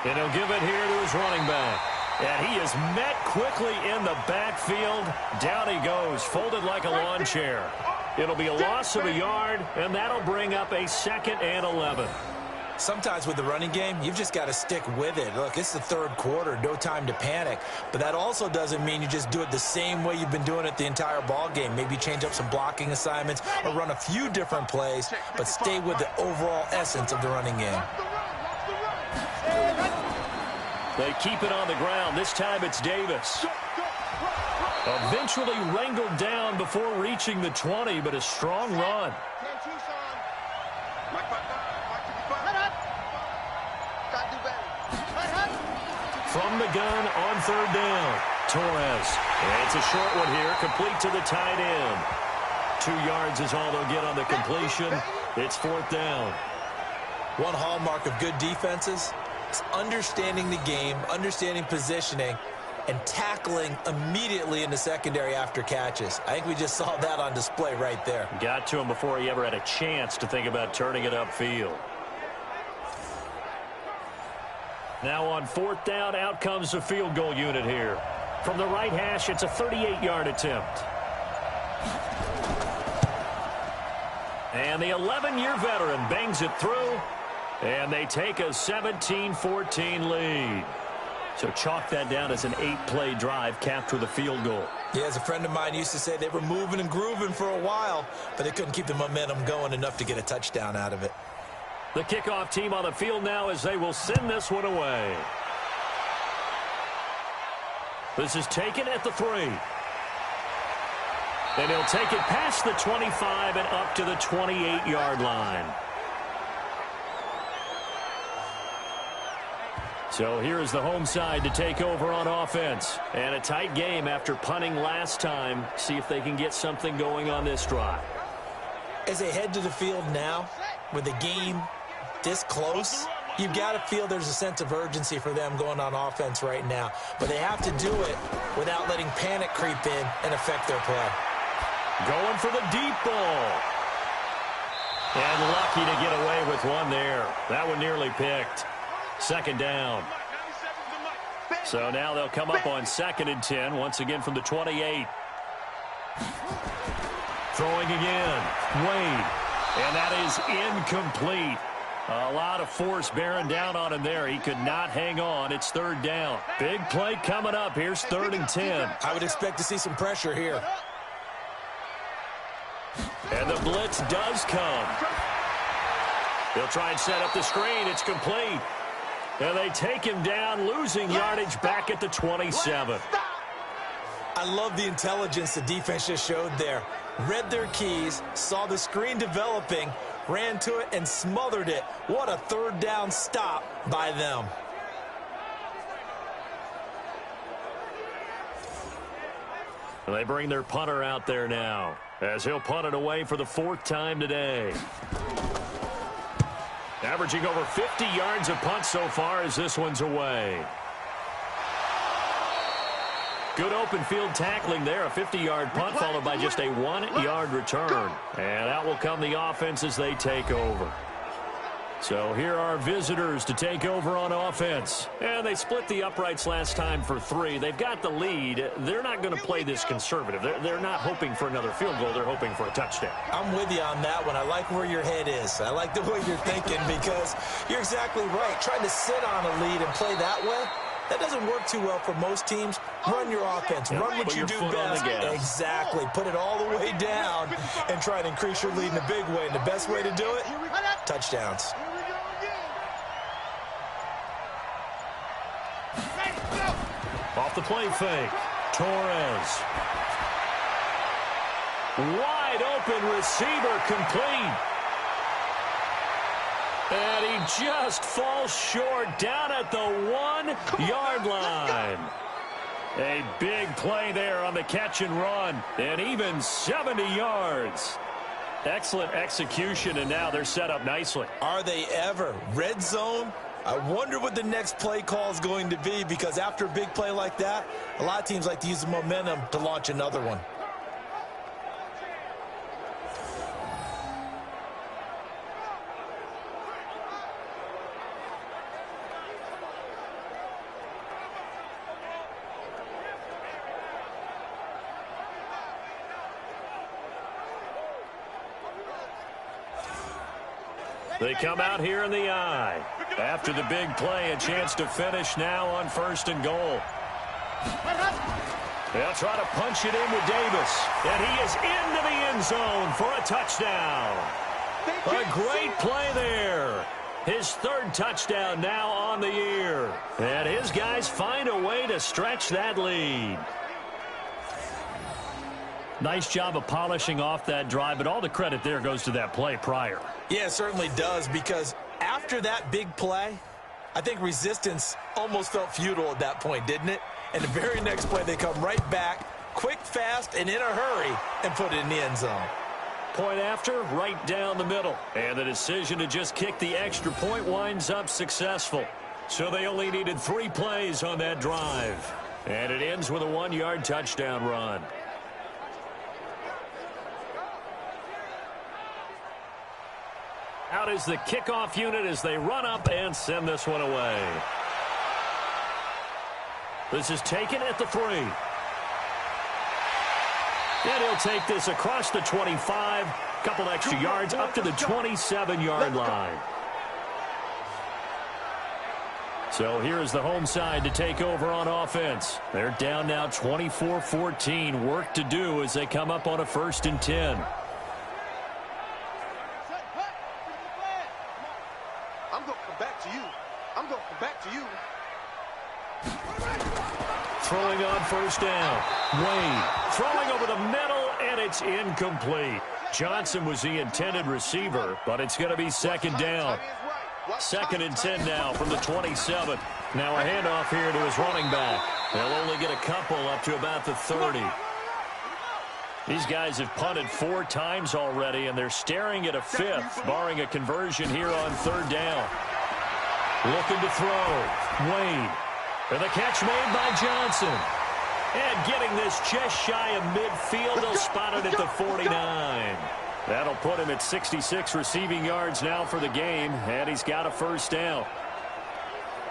And he'll give it here to his running back. And he is met quickly in the backfield. Down he goes, folded like a lawn chair. It'll be a loss of a yard, and that'll bring up a 2nd and 11. Sometimes with the running game, you've just got to stick with it. Look, it's the third quarter, no time to panic. But that also doesn't mean you just do it the same way you've been doing it the entire ball game. Maybe change up some blocking assignments or run a few different plays, but stay with the overall essence of the running game. They keep it on the ground. This time it's Davis. Eventually wrangled down before reaching the 20, but a strong run. From the gun on third down, Torres. And it's a short one here, complete to the tight end. 2 yards is all they'll get on the completion. It's 4th down. One hallmark of good defenses is understanding the game, understanding positioning, and tackling immediately in the secondary after catches. I think we just saw that on display right there. Got to him before he ever had a chance to think about turning it upfield. Now on 4th down, out comes the field goal unit here. From the right hash, it's a 38-yard attempt. And the 11-year veteran bangs it through, and they take a 17-14 lead. So chalk that down as an 8-play drive capped with a field goal. Yeah, as a friend of mine used to say, they were moving and grooving for a while, but they couldn't keep the momentum going enough to get a touchdown out of it. The kickoff team on the field now as they will send this one away. This is taken at the 3. And he'll take it past the 25 and up to the 28-yard line. So here is the home side to take over on offense. And a tight game after punting last time. See if they can get something going on this drive. As they head to the field now, with the game this close, you've got to feel there's a sense of urgency for them going on offense right now. But they have to do it without letting panic creep in and affect their play. Going for the deep ball. And lucky to get away with one there. That one nearly picked. 2nd down. So now they'll come up on 2nd and 10, once again from the 28. Throwing again. Wade. And that is incomplete. A lot of force bearing down on him there. He could not hang on. It's 3rd down. Big play coming up. Here's 3rd and 10. I would expect to see some pressure here. And the blitz does come. They'll try and set up the screen. It's complete. And they take him down, losing yardage back at the 27. I love the intelligence the defense just showed there. Read their keys, saw the screen developing, ran to it, and smothered it. What a 3rd down stop by them. They bring their punter out there now, as he'll punt it away for the 4th time today. Averaging over 50 yards a punt so far as this one's away. Good open field tackling there. A 50-yard punt followed by just a 1-yard return. And out will come the offense as they take over. So here are visitors to take over on offense. And they split the uprights last time for 3. They've got the lead. They're not going to play this conservative. They're not hoping for another field goal. They're hoping for a touchdown. I'm with you on that one. I like where your head is. I like the way you're thinking because you're exactly right. Trying to sit on a lead and play that way, that doesn't work too well for most teams. Run your offense. Run what you do best. Exactly. Put it all the way down and try to increase your lead in a big way. And the best way to do it, touchdowns. off the play fake. Torres. Wide open receiver complete. And he just falls short down at the 1-yard line. A big play there on the catch and run, and even 70 yards. Excellent execution, and now they're set up nicely. Are they ever? Red zone? I wonder what the next play call is going to be, because after a big play like that, a lot of teams like to use the momentum to launch another one. They come out here in the eye. After the big play, a chance to finish now on 1st and goal. They'll try to punch it in with Davis. And he is into the end zone for a touchdown. A great play there. His 3rd touchdown now on the year. And his guys find a way to stretch that lead. Nice job of polishing off that drive, but all the credit there goes to that play prior. Yeah, it certainly does, because after that big play, I think resistance almost felt futile at that point, didn't it? And the very next play, they come right back, quick, fast, and in a hurry, and put it in the end zone. Point after, right down the middle. And the decision to just kick the extra point winds up successful. So they only needed 3 plays on that drive. And it ends with a 1-yard touchdown run. Out is the kickoff unit as they run up and send this one away. This is taken at the 3. And he'll take this across the 25. Couple extra yards up to the 27-yard line. So here's the home side to take over on offense. They're down now 24-14. Work to do as they come up on a 1st and 10. Throwing on 1st down. Wade throwing over the middle, and it's incomplete. Johnson was the intended receiver, but it's going to be 2nd down. 2nd and 10 now from the 27. Now a handoff here to his running back. They'll only get a couple up to about the 30. These guys have punted 4 times already, and they're staring at a 5th, barring a conversion here on 3rd down. Looking to throw. Wade. And the catch made by Johnson. And getting this just shy of midfield, they'll spot it at the 49. That'll put him at 66 receiving yards now for the game, and he's got a 1st down.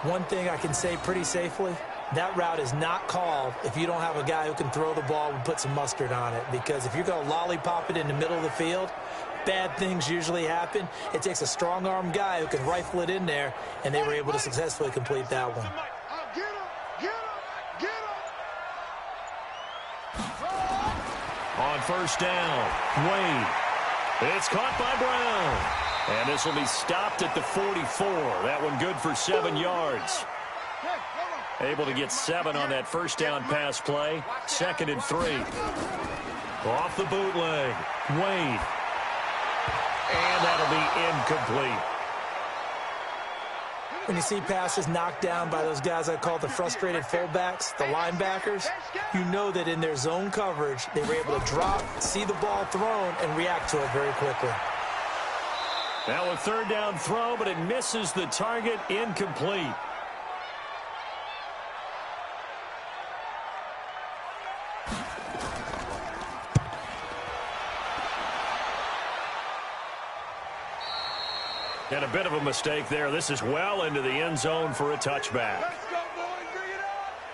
One thing I can say pretty safely, that route is not called if you don't have a guy who can throw the ball and put some mustard on it. Because if you're going to lollipop it in the middle of the field, bad things usually happen. It takes a strong-arm guy who can rifle it in there, and they were able to successfully complete that one. On 1st down, Wade. It's caught by Brown. And this will be stopped at the 44. That one good for 7 yards. Able to get 7 on that 1st down pass play. 2nd and 3. Off the bootleg. Wade. And that'll be incomplete. When you see passes knocked down by those guys I call the frustrated fullbacks, the linebackers, you know that in their zone coverage, they were able to drop, see the ball thrown, and react to it very quickly. Now a 3rd down throw, but it misses the target. Incomplete. And a bit of a mistake there. This is well into the end zone for a touchback.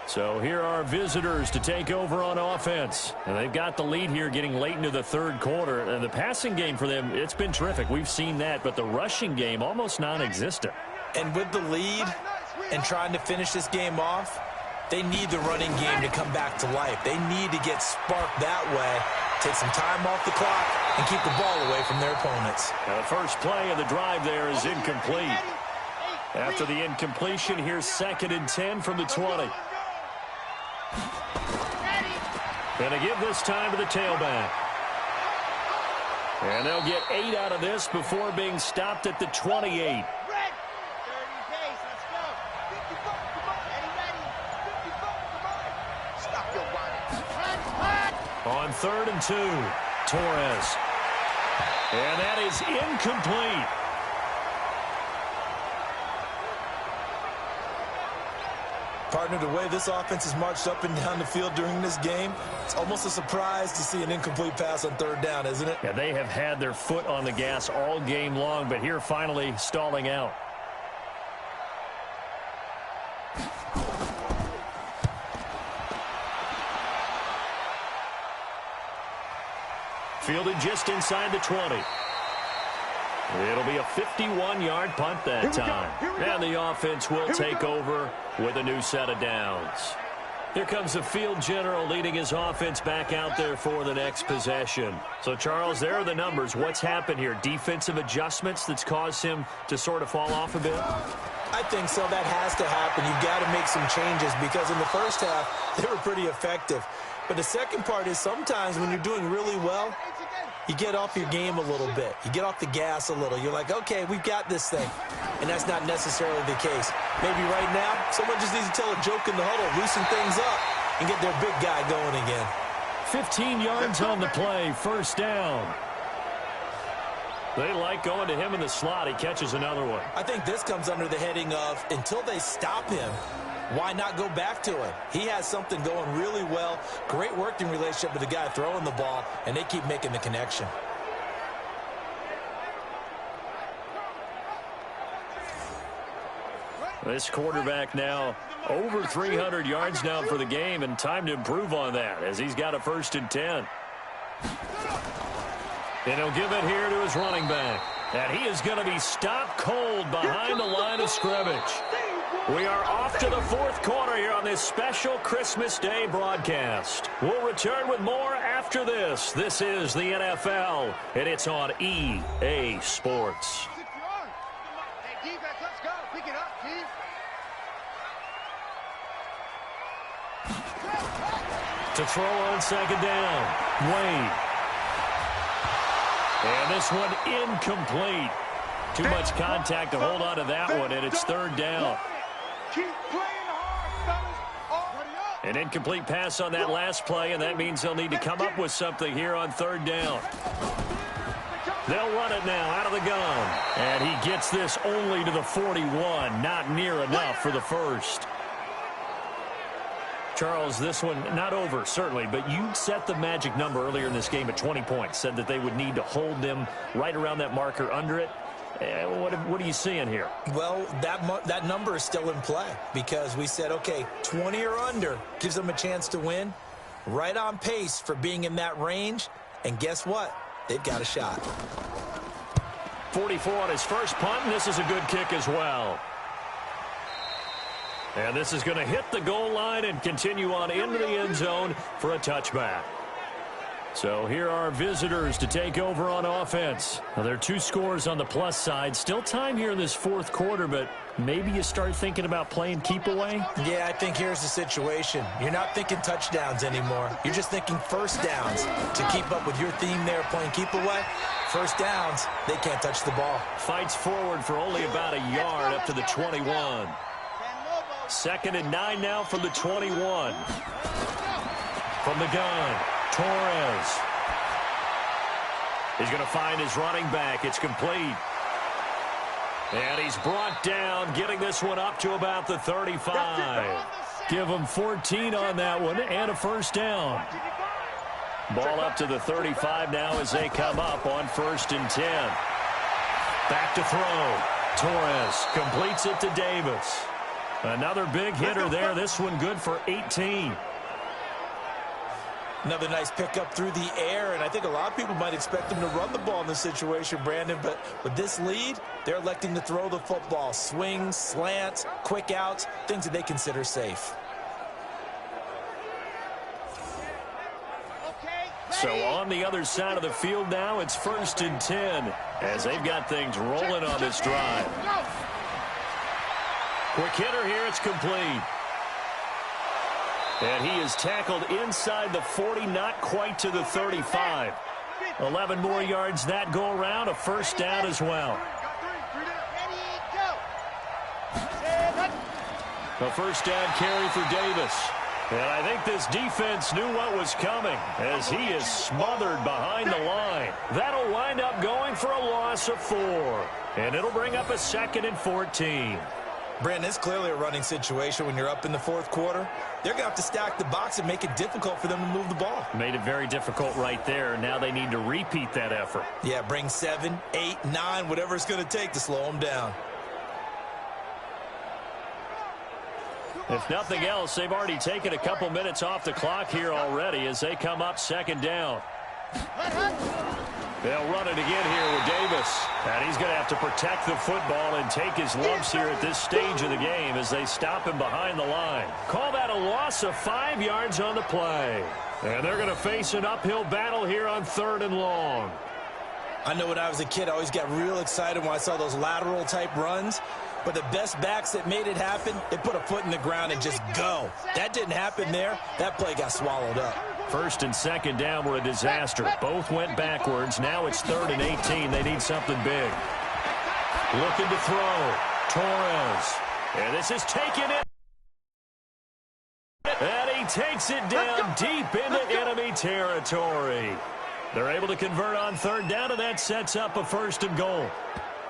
So here are visitors to take over on offense. And they've got the lead here getting late into the 3rd quarter. And the passing game for them, it's been terrific. We've seen that. But the rushing game, almost non-existent. And with the lead and trying to finish this game off, they need the running game to come back to life. They need to get sparked that way, take some time off the clock, and keep the ball away from their opponents. Now the first play of the drive there is incomplete. After the incompletion, here's 2nd and 10 from the 20. Going to give this time to the tailback. And they'll get 8 out of this before being stopped at the 28. On 3rd and 2, Torres. And that is incomplete. Partner, the way this offense has marched up and down the field during this game, it's almost a surprise to see an incomplete pass on 3rd down, isn't it? Yeah, they have had their foot on the gas all game long, but here finally stalling out. Fielded just inside the 20. It'll be a 51-yard punt that time. And the offense will take over with a new set of downs. Here comes the field general leading his offense back out there for the next possession. So, Charles, there are the numbers. What's happened here? Defensive adjustments that's caused him to sort of fall off a bit? I think so. That has to happen. You've got to make some changes because in the first half, they were pretty effective. But the second part is sometimes when you're doing really well, you get off your game a little bit. You get off the gas a little. You're like, okay, we've got this thing. And that's not necessarily the case. Maybe right now, someone just needs to tell a joke in the huddle, loosen things up, and get their big guy going again. 15 yards on the play, 1st down. They like going to him in the slot. He catches another one. I think this comes under the heading of until they stop him, why not go back to it? He has something going really well. Great working relationship with the guy throwing the ball, and they keep making the connection. This quarterback now over 300 yards now for the game, and time to improve on that as he's got a 1st and 10. And he'll give it here to his running back. And he is going to be stopped cold behind the line of scrimmage. We are off to the 4th quarter here on this special Christmas Day broadcast. We'll return with more after this. This is the NFL, and it's on EA Sports. To throw on 2nd down, Wade. And this one incomplete. Too much contact to hold on to that one, and it's 3rd down. An incomplete pass on that last play, and that means they'll need to come up with something here on 3rd down. They'll run it now out of the gun. And he gets this only to the 41. Not near enough for the 1st. Charles, this one not over, certainly, but you set the magic number earlier in this game at 20 points. Said that they would need to hold them right around that marker under it. What are you seeing here? Well, that number is still in play because we said, okay, 20 or under gives them a chance to win. Right on pace for being in that range. And guess what? They've got a shot. 44 on his first punt, and this is a good kick as well. And this is going to hit the goal line and continue on into the end zone for a touchback. So here are visitors to take over on offense. Now, there are 2 scores on the plus side. Still time here in this 4th quarter, but maybe you start thinking about playing keep away? Yeah, I think here's the situation. You're not thinking touchdowns anymore. You're just thinking 1st downs to keep up with your theme there playing keep away. 1st downs, they can't touch the ball. Fights forward for only about a yard up to the 21. 2nd and 9 now from the 21. From the gun, Torres. He's going to find his running back. It's complete. And he's brought down, getting this one up to about the 35. Give him 14 on that one and a 1st down. Ball up to the 35 now as they come up on 1st and 10. Back to throw. Torres completes it to Davis. Another big hitter there. This one good for 18. Another nice pickup through the air, and I think a lot of people might expect them to run the ball in this situation, Brandon, but with this lead, they're electing to throw the football. Swings, slants, quick outs, things that they consider safe. So on the other side of the field now, it's 1st and 10 as they've got things rolling on this drive. Quick hitter here, it's complete. And he is tackled inside the 40, not quite to the 35. 11 more yards that go around, a first down as well. A first down carry for Davis. And I think this defense knew what was coming as he is smothered behind the line. That'll wind up going for a loss of 4. And it'll bring up a 2nd and 14. Brandon, it's clearly a running situation when you're up in the fourth quarter. They're going to have to stack the box and make it difficult for them to move the ball. Made it very difficult right there. Now they need to repeat that effort. Yeah, bring 7, 8, 9, whatever it's going to take to slow them down. If nothing else, they've already taken a couple minutes off the clock here already as they come up 2nd down. They'll run it again here with Davis. And he's going to have to protect the football and take his lumps here at this stage of the game as they stop him behind the line. Call that a loss of 5 yards on the play. And they're going to face an uphill battle here on 3rd and long. I know when I was a kid, I always got real excited when I saw those lateral-type runs. But the best backs that made it happen, they put a foot in the ground and just go. That didn't happen there. That play got swallowed up. 1st and 2nd down were a disaster. Both went backwards. Now it's 3rd and 18. They need something big. Looking to throw. Torres. And this is taken in. And he takes it down deep into enemy territory. They're able to convert on 3rd down, and that sets up a 1st and goal.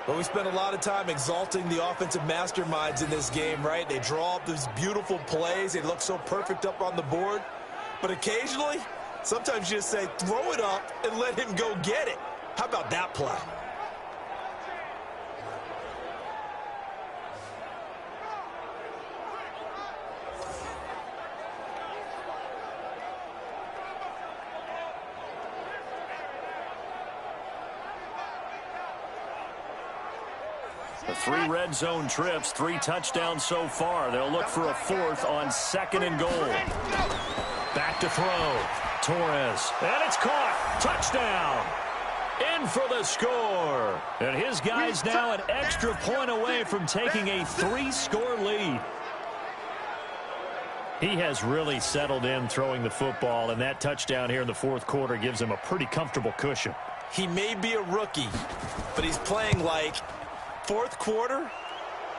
Well, we spent a lot of time exalting the offensive masterminds in this game, right? They draw up these beautiful plays. They look so perfect up on the board. But occasionally, sometimes you just say, throw it up and let him go get it. How about that play? The 3 red zone trips, 3 touchdowns so far. They'll look for a 4th on 2nd and goal. Back to throw. Torres. And it's caught. Touchdown. In for the score. And his guys now an extra point away from taking a 3-score lead. He has really settled in throwing the football, and that touchdown here in the 4th quarter gives him a pretty comfortable cushion. He may be a rookie, but he's playing like 4th quarter,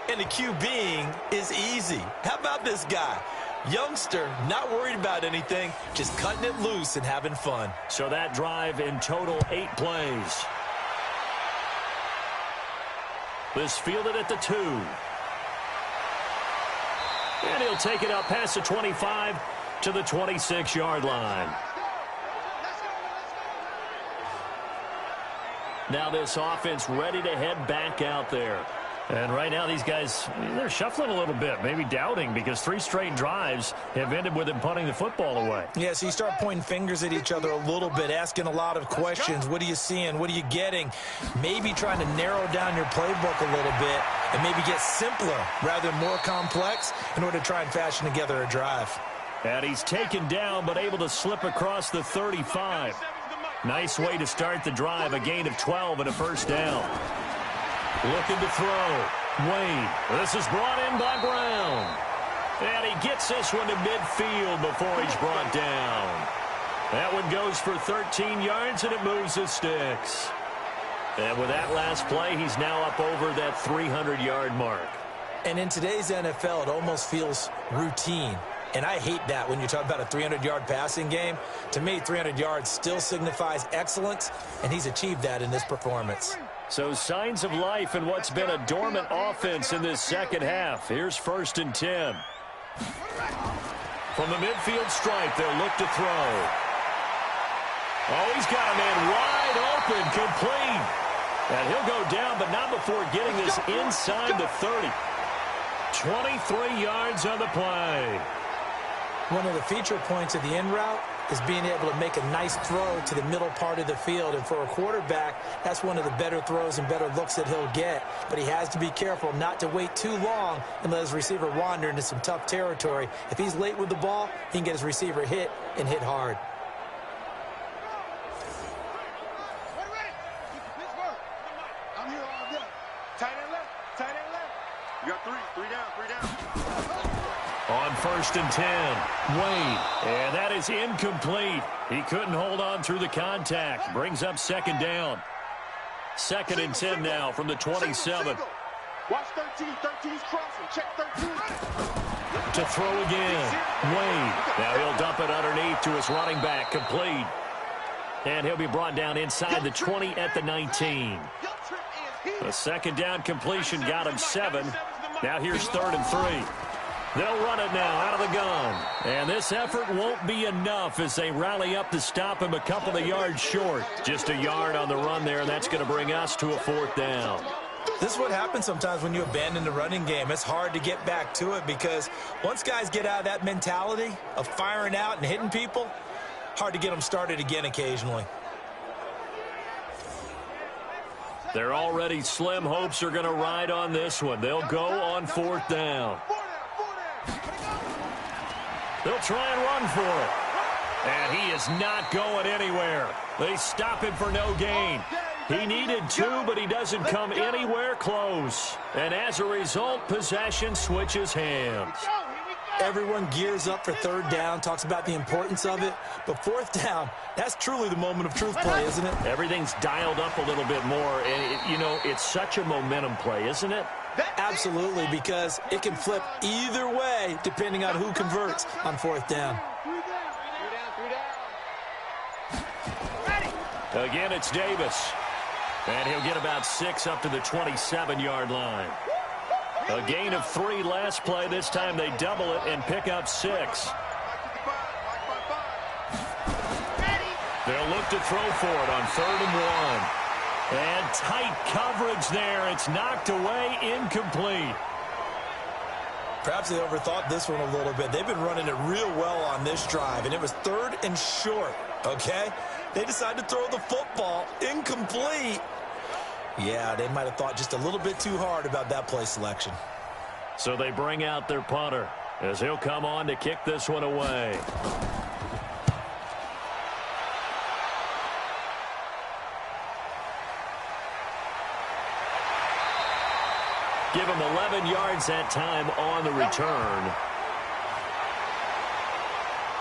and the QBing is easy. How about this guy? Youngster, not worried about anything, just cutting it loose and having fun. So that drive in total 8 plays. This fielded at the 2. And he'll take it up past the 25 to the 26-yard line. Now this offense ready to head back out there. And right now these guys, they're shuffling a little bit, maybe doubting, because 3 straight drives have ended with them punting the football away. Yeah, so you start pointing fingers at each other a little bit, asking a lot of questions. What are you seeing? What are you getting? Maybe trying to narrow down your playbook a little bit and maybe get simpler rather than more complex in order to try and fashion together a drive. And he's taken down but able to slip across the 35. Nice way to start the drive, a gain of 12 and a first down. Looking to throw. Wade. This is brought in by Brown. And he gets this one to midfield before he's brought down. That one goes for 13 yards, and it moves the sticks. And with that last play, he's now up over that 300-yard mark. And in today's NFL, it almost feels routine. And I hate that when you talk about a 300-yard passing game. To me, 300 yards still signifies excellence, and he's achieved that in this performance. So signs of life in what's been a dormant offense in this second half. Here's 1st and 10. From the midfield stripe, they'll look to throw. Oh, he's got a man wide open, complete. And he'll go down, but not before getting this inside the 30. 23 yards on the play. One of the feature points of the in route is being able to make a nice throw to the middle part of the field. And for a quarterback, that's one of the better throws and better looks that he'll get. But he has to be careful not to wait too long and let his receiver wander into some tough territory. If he's late with the ball, he can get his receiver hit and hit hard. You got three down. On 1st and 10, Wade. And that is incomplete. He couldn't hold on through the contact. Brings up 2nd down. 2nd and 10 now from the 27. Watch 13. 13's crossing. Check 13. To throw again. Wade. Now he'll dump it underneath to his running back. Complete. And he'll be brought down inside the 20 at the 19. The 2nd down completion got him 7. Now here's 3rd and 3. They'll run it now out of the gun. And this effort won't be enough as they rally up to stop him a couple of yards short. Just a yard on the run there, and that's going to bring us to a 4th down. This is what happens sometimes when you abandon the running game. It's hard to get back to it because once guys get out of that mentality of firing out and hitting people, hard to get them started again occasionally. Their already slim hopes are going to ride on this one. They'll go on 4th down. They'll try and run for it. And he is not going anywhere. They stop him for no gain. He needed 2, but he doesn't come anywhere close. And as a result, possession switches hands. Everyone gears up for 3rd down, talks about the importance of it. But 4th down, that's truly the moment of truth play, isn't it? Everything's dialed up a little bit more. And, it's such a momentum play, isn't it? Absolutely, because it can flip either way depending on who converts on 4th down. Again, it's Davis. And he'll get about 6 up to the 27-yard line. A gain of 3 last play. This time they double it and pick up 6. They'll look to throw for it on 3rd and 1. And tight coverage there. It's knocked away, incomplete. Perhaps they overthought this one a little bit. They've been running it real well on this drive, and it was 3rd and short, okay? They decided to throw the football, incomplete. Yeah, they might have thought just a little bit too hard about that play selection. So they bring out their punter as he'll come on to kick this one away. Give him 11 yards that time on the return.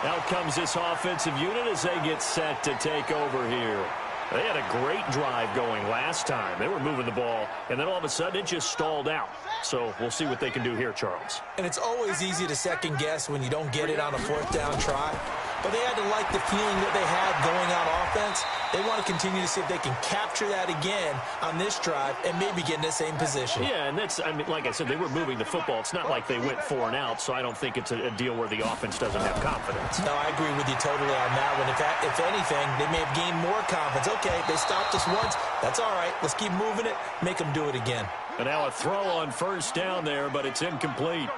Out comes this offensive unit as they get set to take over here. They had a great drive going last time. They were moving the ball, and then all of a sudden it just stalled out. So we'll see what they can do here, Charles. And it's always easy to second guess when you don't get it on a 4th down try. But they had to like the feeling that they had going on offense. They want to continue to see if they can capture that again on this drive and maybe get in the same position. Yeah, and that's, like I said, they were moving the football. It's not like they went 4 and out, so I don't think it's a deal where the offense doesn't have confidence. No, I agree with you totally on that one. If anything, they may have gained more confidence. Okay, they stopped us once. That's all right. Let's keep moving it. Make them do it again. And now a throw on 1st down there, but it's incomplete.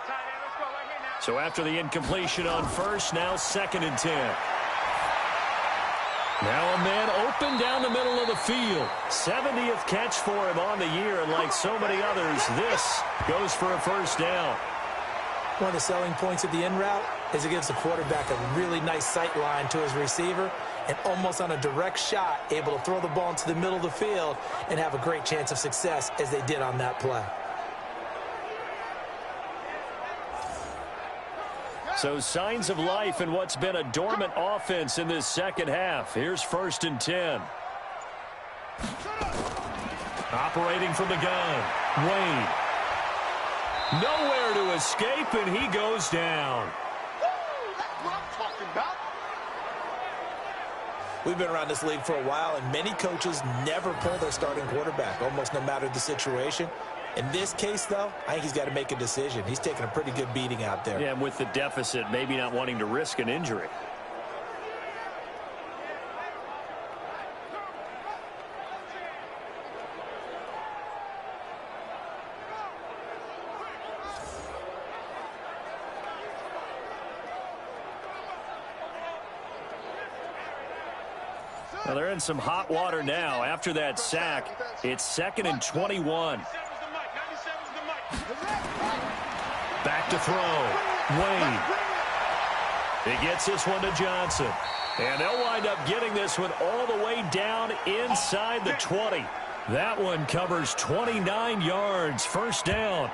So after the incompletion on 1st, now 2nd and 10. Now a man open down the middle of the field. 70th catch for him on the year, and like so many others, this goes for a 1st down. One of the selling points of the in route is it gives the quarterback a really nice sight line to his receiver, and almost on a direct shot, able to throw the ball into the middle of the field and have a great chance of success as they did on that play. So signs of life in what's been a dormant offense in this 2nd half. Here's 1st and 10. Operating from the gun, Wade. Nowhere to escape, and he goes down. That's what I'm talking about. We've been around this league for a while, and many coaches never pull their starting quarterback, almost no matter the situation. In this case, though, I think he's got to make a decision. He's taking a pretty good beating out there. Yeah, and with the deficit, maybe not wanting to risk an injury. Well, they're in some hot water now. After that sack, it's 2nd and 21. Back to throw. Wade. He gets this one to Johnson. And they'll wind up getting this one all the way down inside the 20. That one covers 29 yards. 1st down.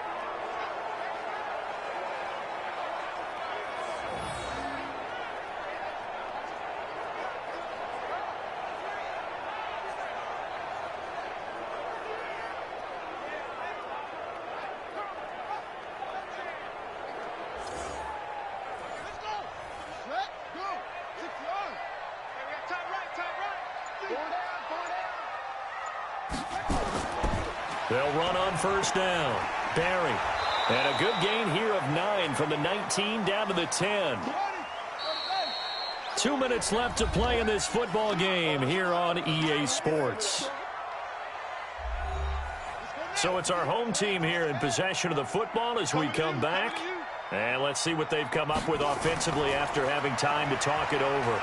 They'll run on first down. Barry. And a good gain here of 9 from the 19 down to the 10. 2 minutes left to play in this football game here on EA Sports. So it's our home team here in possession of the football as we come back. And let's see what they've come up with offensively after having time to talk it over.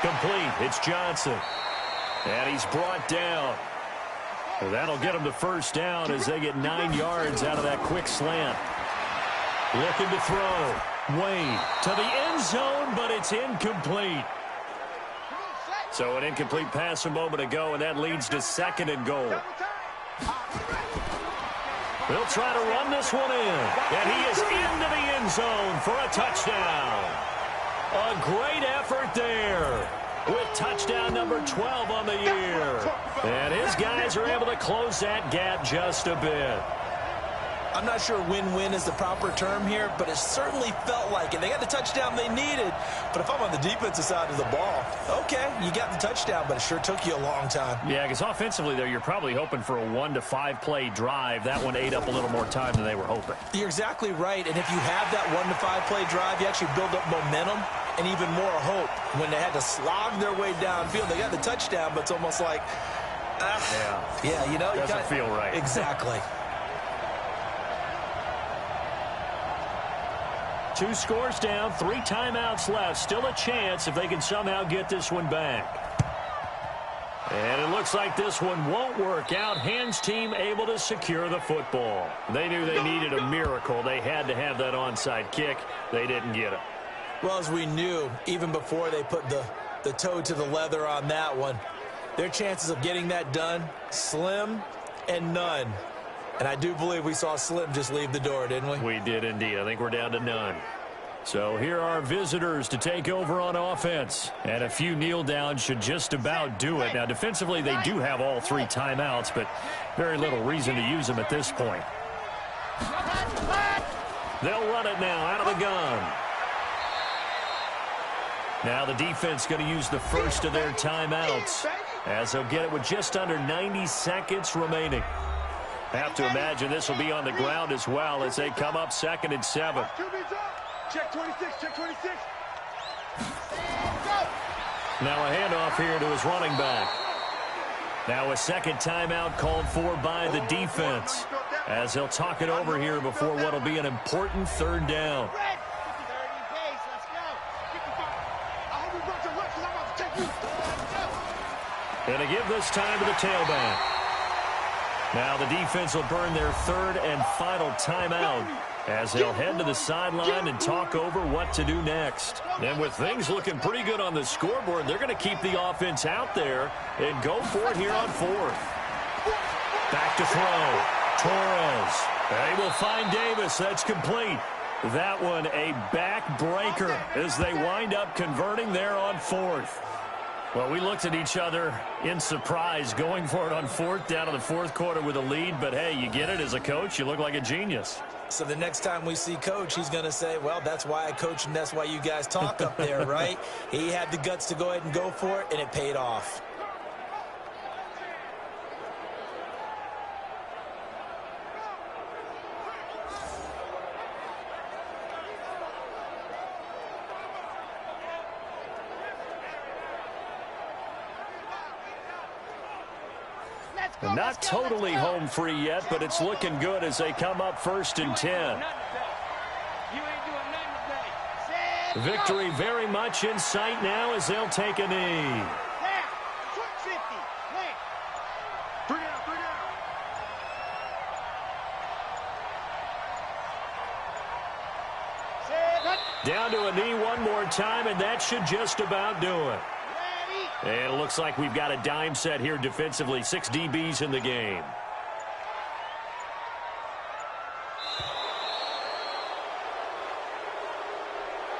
Complete. It's Johnson. And he's brought down. Well, that'll get him to first down as they get 9 yards out of that quick slant. Looking to throw. Wade to the end zone, but it's incomplete. So an incomplete pass a moment ago, and that leads to 2nd and goal. They'll try to run this one in, and he is into the end zone for a touchdown. A great effort there with touchdown number 12 on the year. And his guys are able to close that gap just a bit. I'm not sure win-win is the proper term here, but it certainly felt like it. They got the touchdown they needed, but if I'm on the defensive side of the ball, okay, you got the touchdown, but it sure took you a long time. Yeah, because offensively, though, you're probably hoping for a 1 to 5 play drive. That one ate up a little more time than they were hoping. You're exactly right, and if you have that 1 to 5 play drive, you actually build up momentum and even more hope. When they had to slog their way downfield, they got the touchdown, but it's almost like, yeah, you know. Doesn't feel right. Exactly. 2 scores down, 3 timeouts left. Still a chance if they can somehow get this one back. And it looks like this one won't work out. Hands team able to secure the football. They knew they needed a miracle. They had to have that onside kick. They didn't get it. Well, as we knew, even before they put the toe to the leather on that one, their chances of getting that done, slim and none. And I do believe we saw Slim just leave the door, didn't we? We did indeed. I think we're down to none. So here are visitors to take over on offense. And a few kneel downs should just about do it. Now, defensively, they do have all 3 timeouts, but very little reason to use them at this point. They'll run it now out of the gun. Now the defense going to use the first of their timeouts, as they'll get it with just under 90 seconds remaining. Have to imagine this will be on the ground as well as they come up 2nd and 7. Check 26, check 26. Now a handoff here to his running back. Now a second timeout called for by the defense, as they'll talk it over here before what will be an important 3rd down. And to give this time to the tailback. Now the defense will burn their 3rd and final timeout as they'll head to the sideline and talk over what to do next. And with things looking pretty good on the scoreboard, they're going to keep the offense out there and go for it here on 4th. Back to throw. Torres. They will find Davis. That's complete. That one a backbreaker as they wind up converting there on 4th. Well, we looked at each other in surprise going for it on 4th down in the 4th quarter with a lead. But, hey, you get it as a coach. You look like a genius. So the next time we see Coach, he's going to say, well, that's why I coach and that's why you guys talk up there, right? He had the guts to go ahead and go for it, and it paid off. Not totally home free yet, but it's looking good as they come up 1st and 10. Victory very much in sight now as they'll take a knee. Down to a knee one more time, and that should just about do it. And it looks like we've got a dime set here defensively. 6 DBs in the game.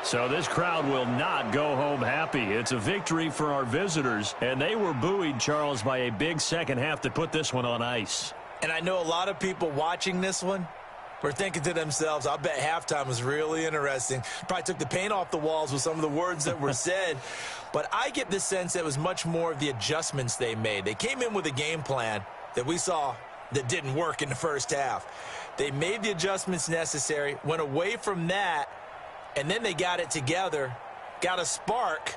So this crowd will not go home happy. It's a victory for our visitors, and they were buoyed, Charles, by a big second half to put this one on ice. And I know a lot of people watching this one were thinking to themselves, I bet halftime was really interesting. Probably took the paint off the walls with some of the words that were said. But I get the sense that it was much more of the adjustments they made. They came in with a game plan, that we saw that didn't work in the first half. They made the adjustments necessary, went away from that, and then they got it together, got a spark,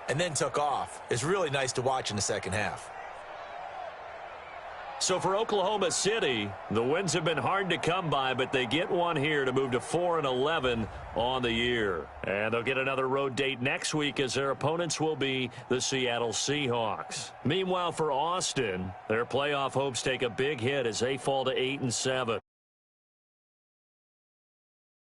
and then took off. It's really nice to watch in the second half. So for Oklahoma City, the wins have been hard to come by, but they get one here to move to 4-11 on the year. And they'll get another road date next week as their opponents will be the Seattle Seahawks. Meanwhile, for Austin, their playoff hopes take a big hit as they fall to 8-7.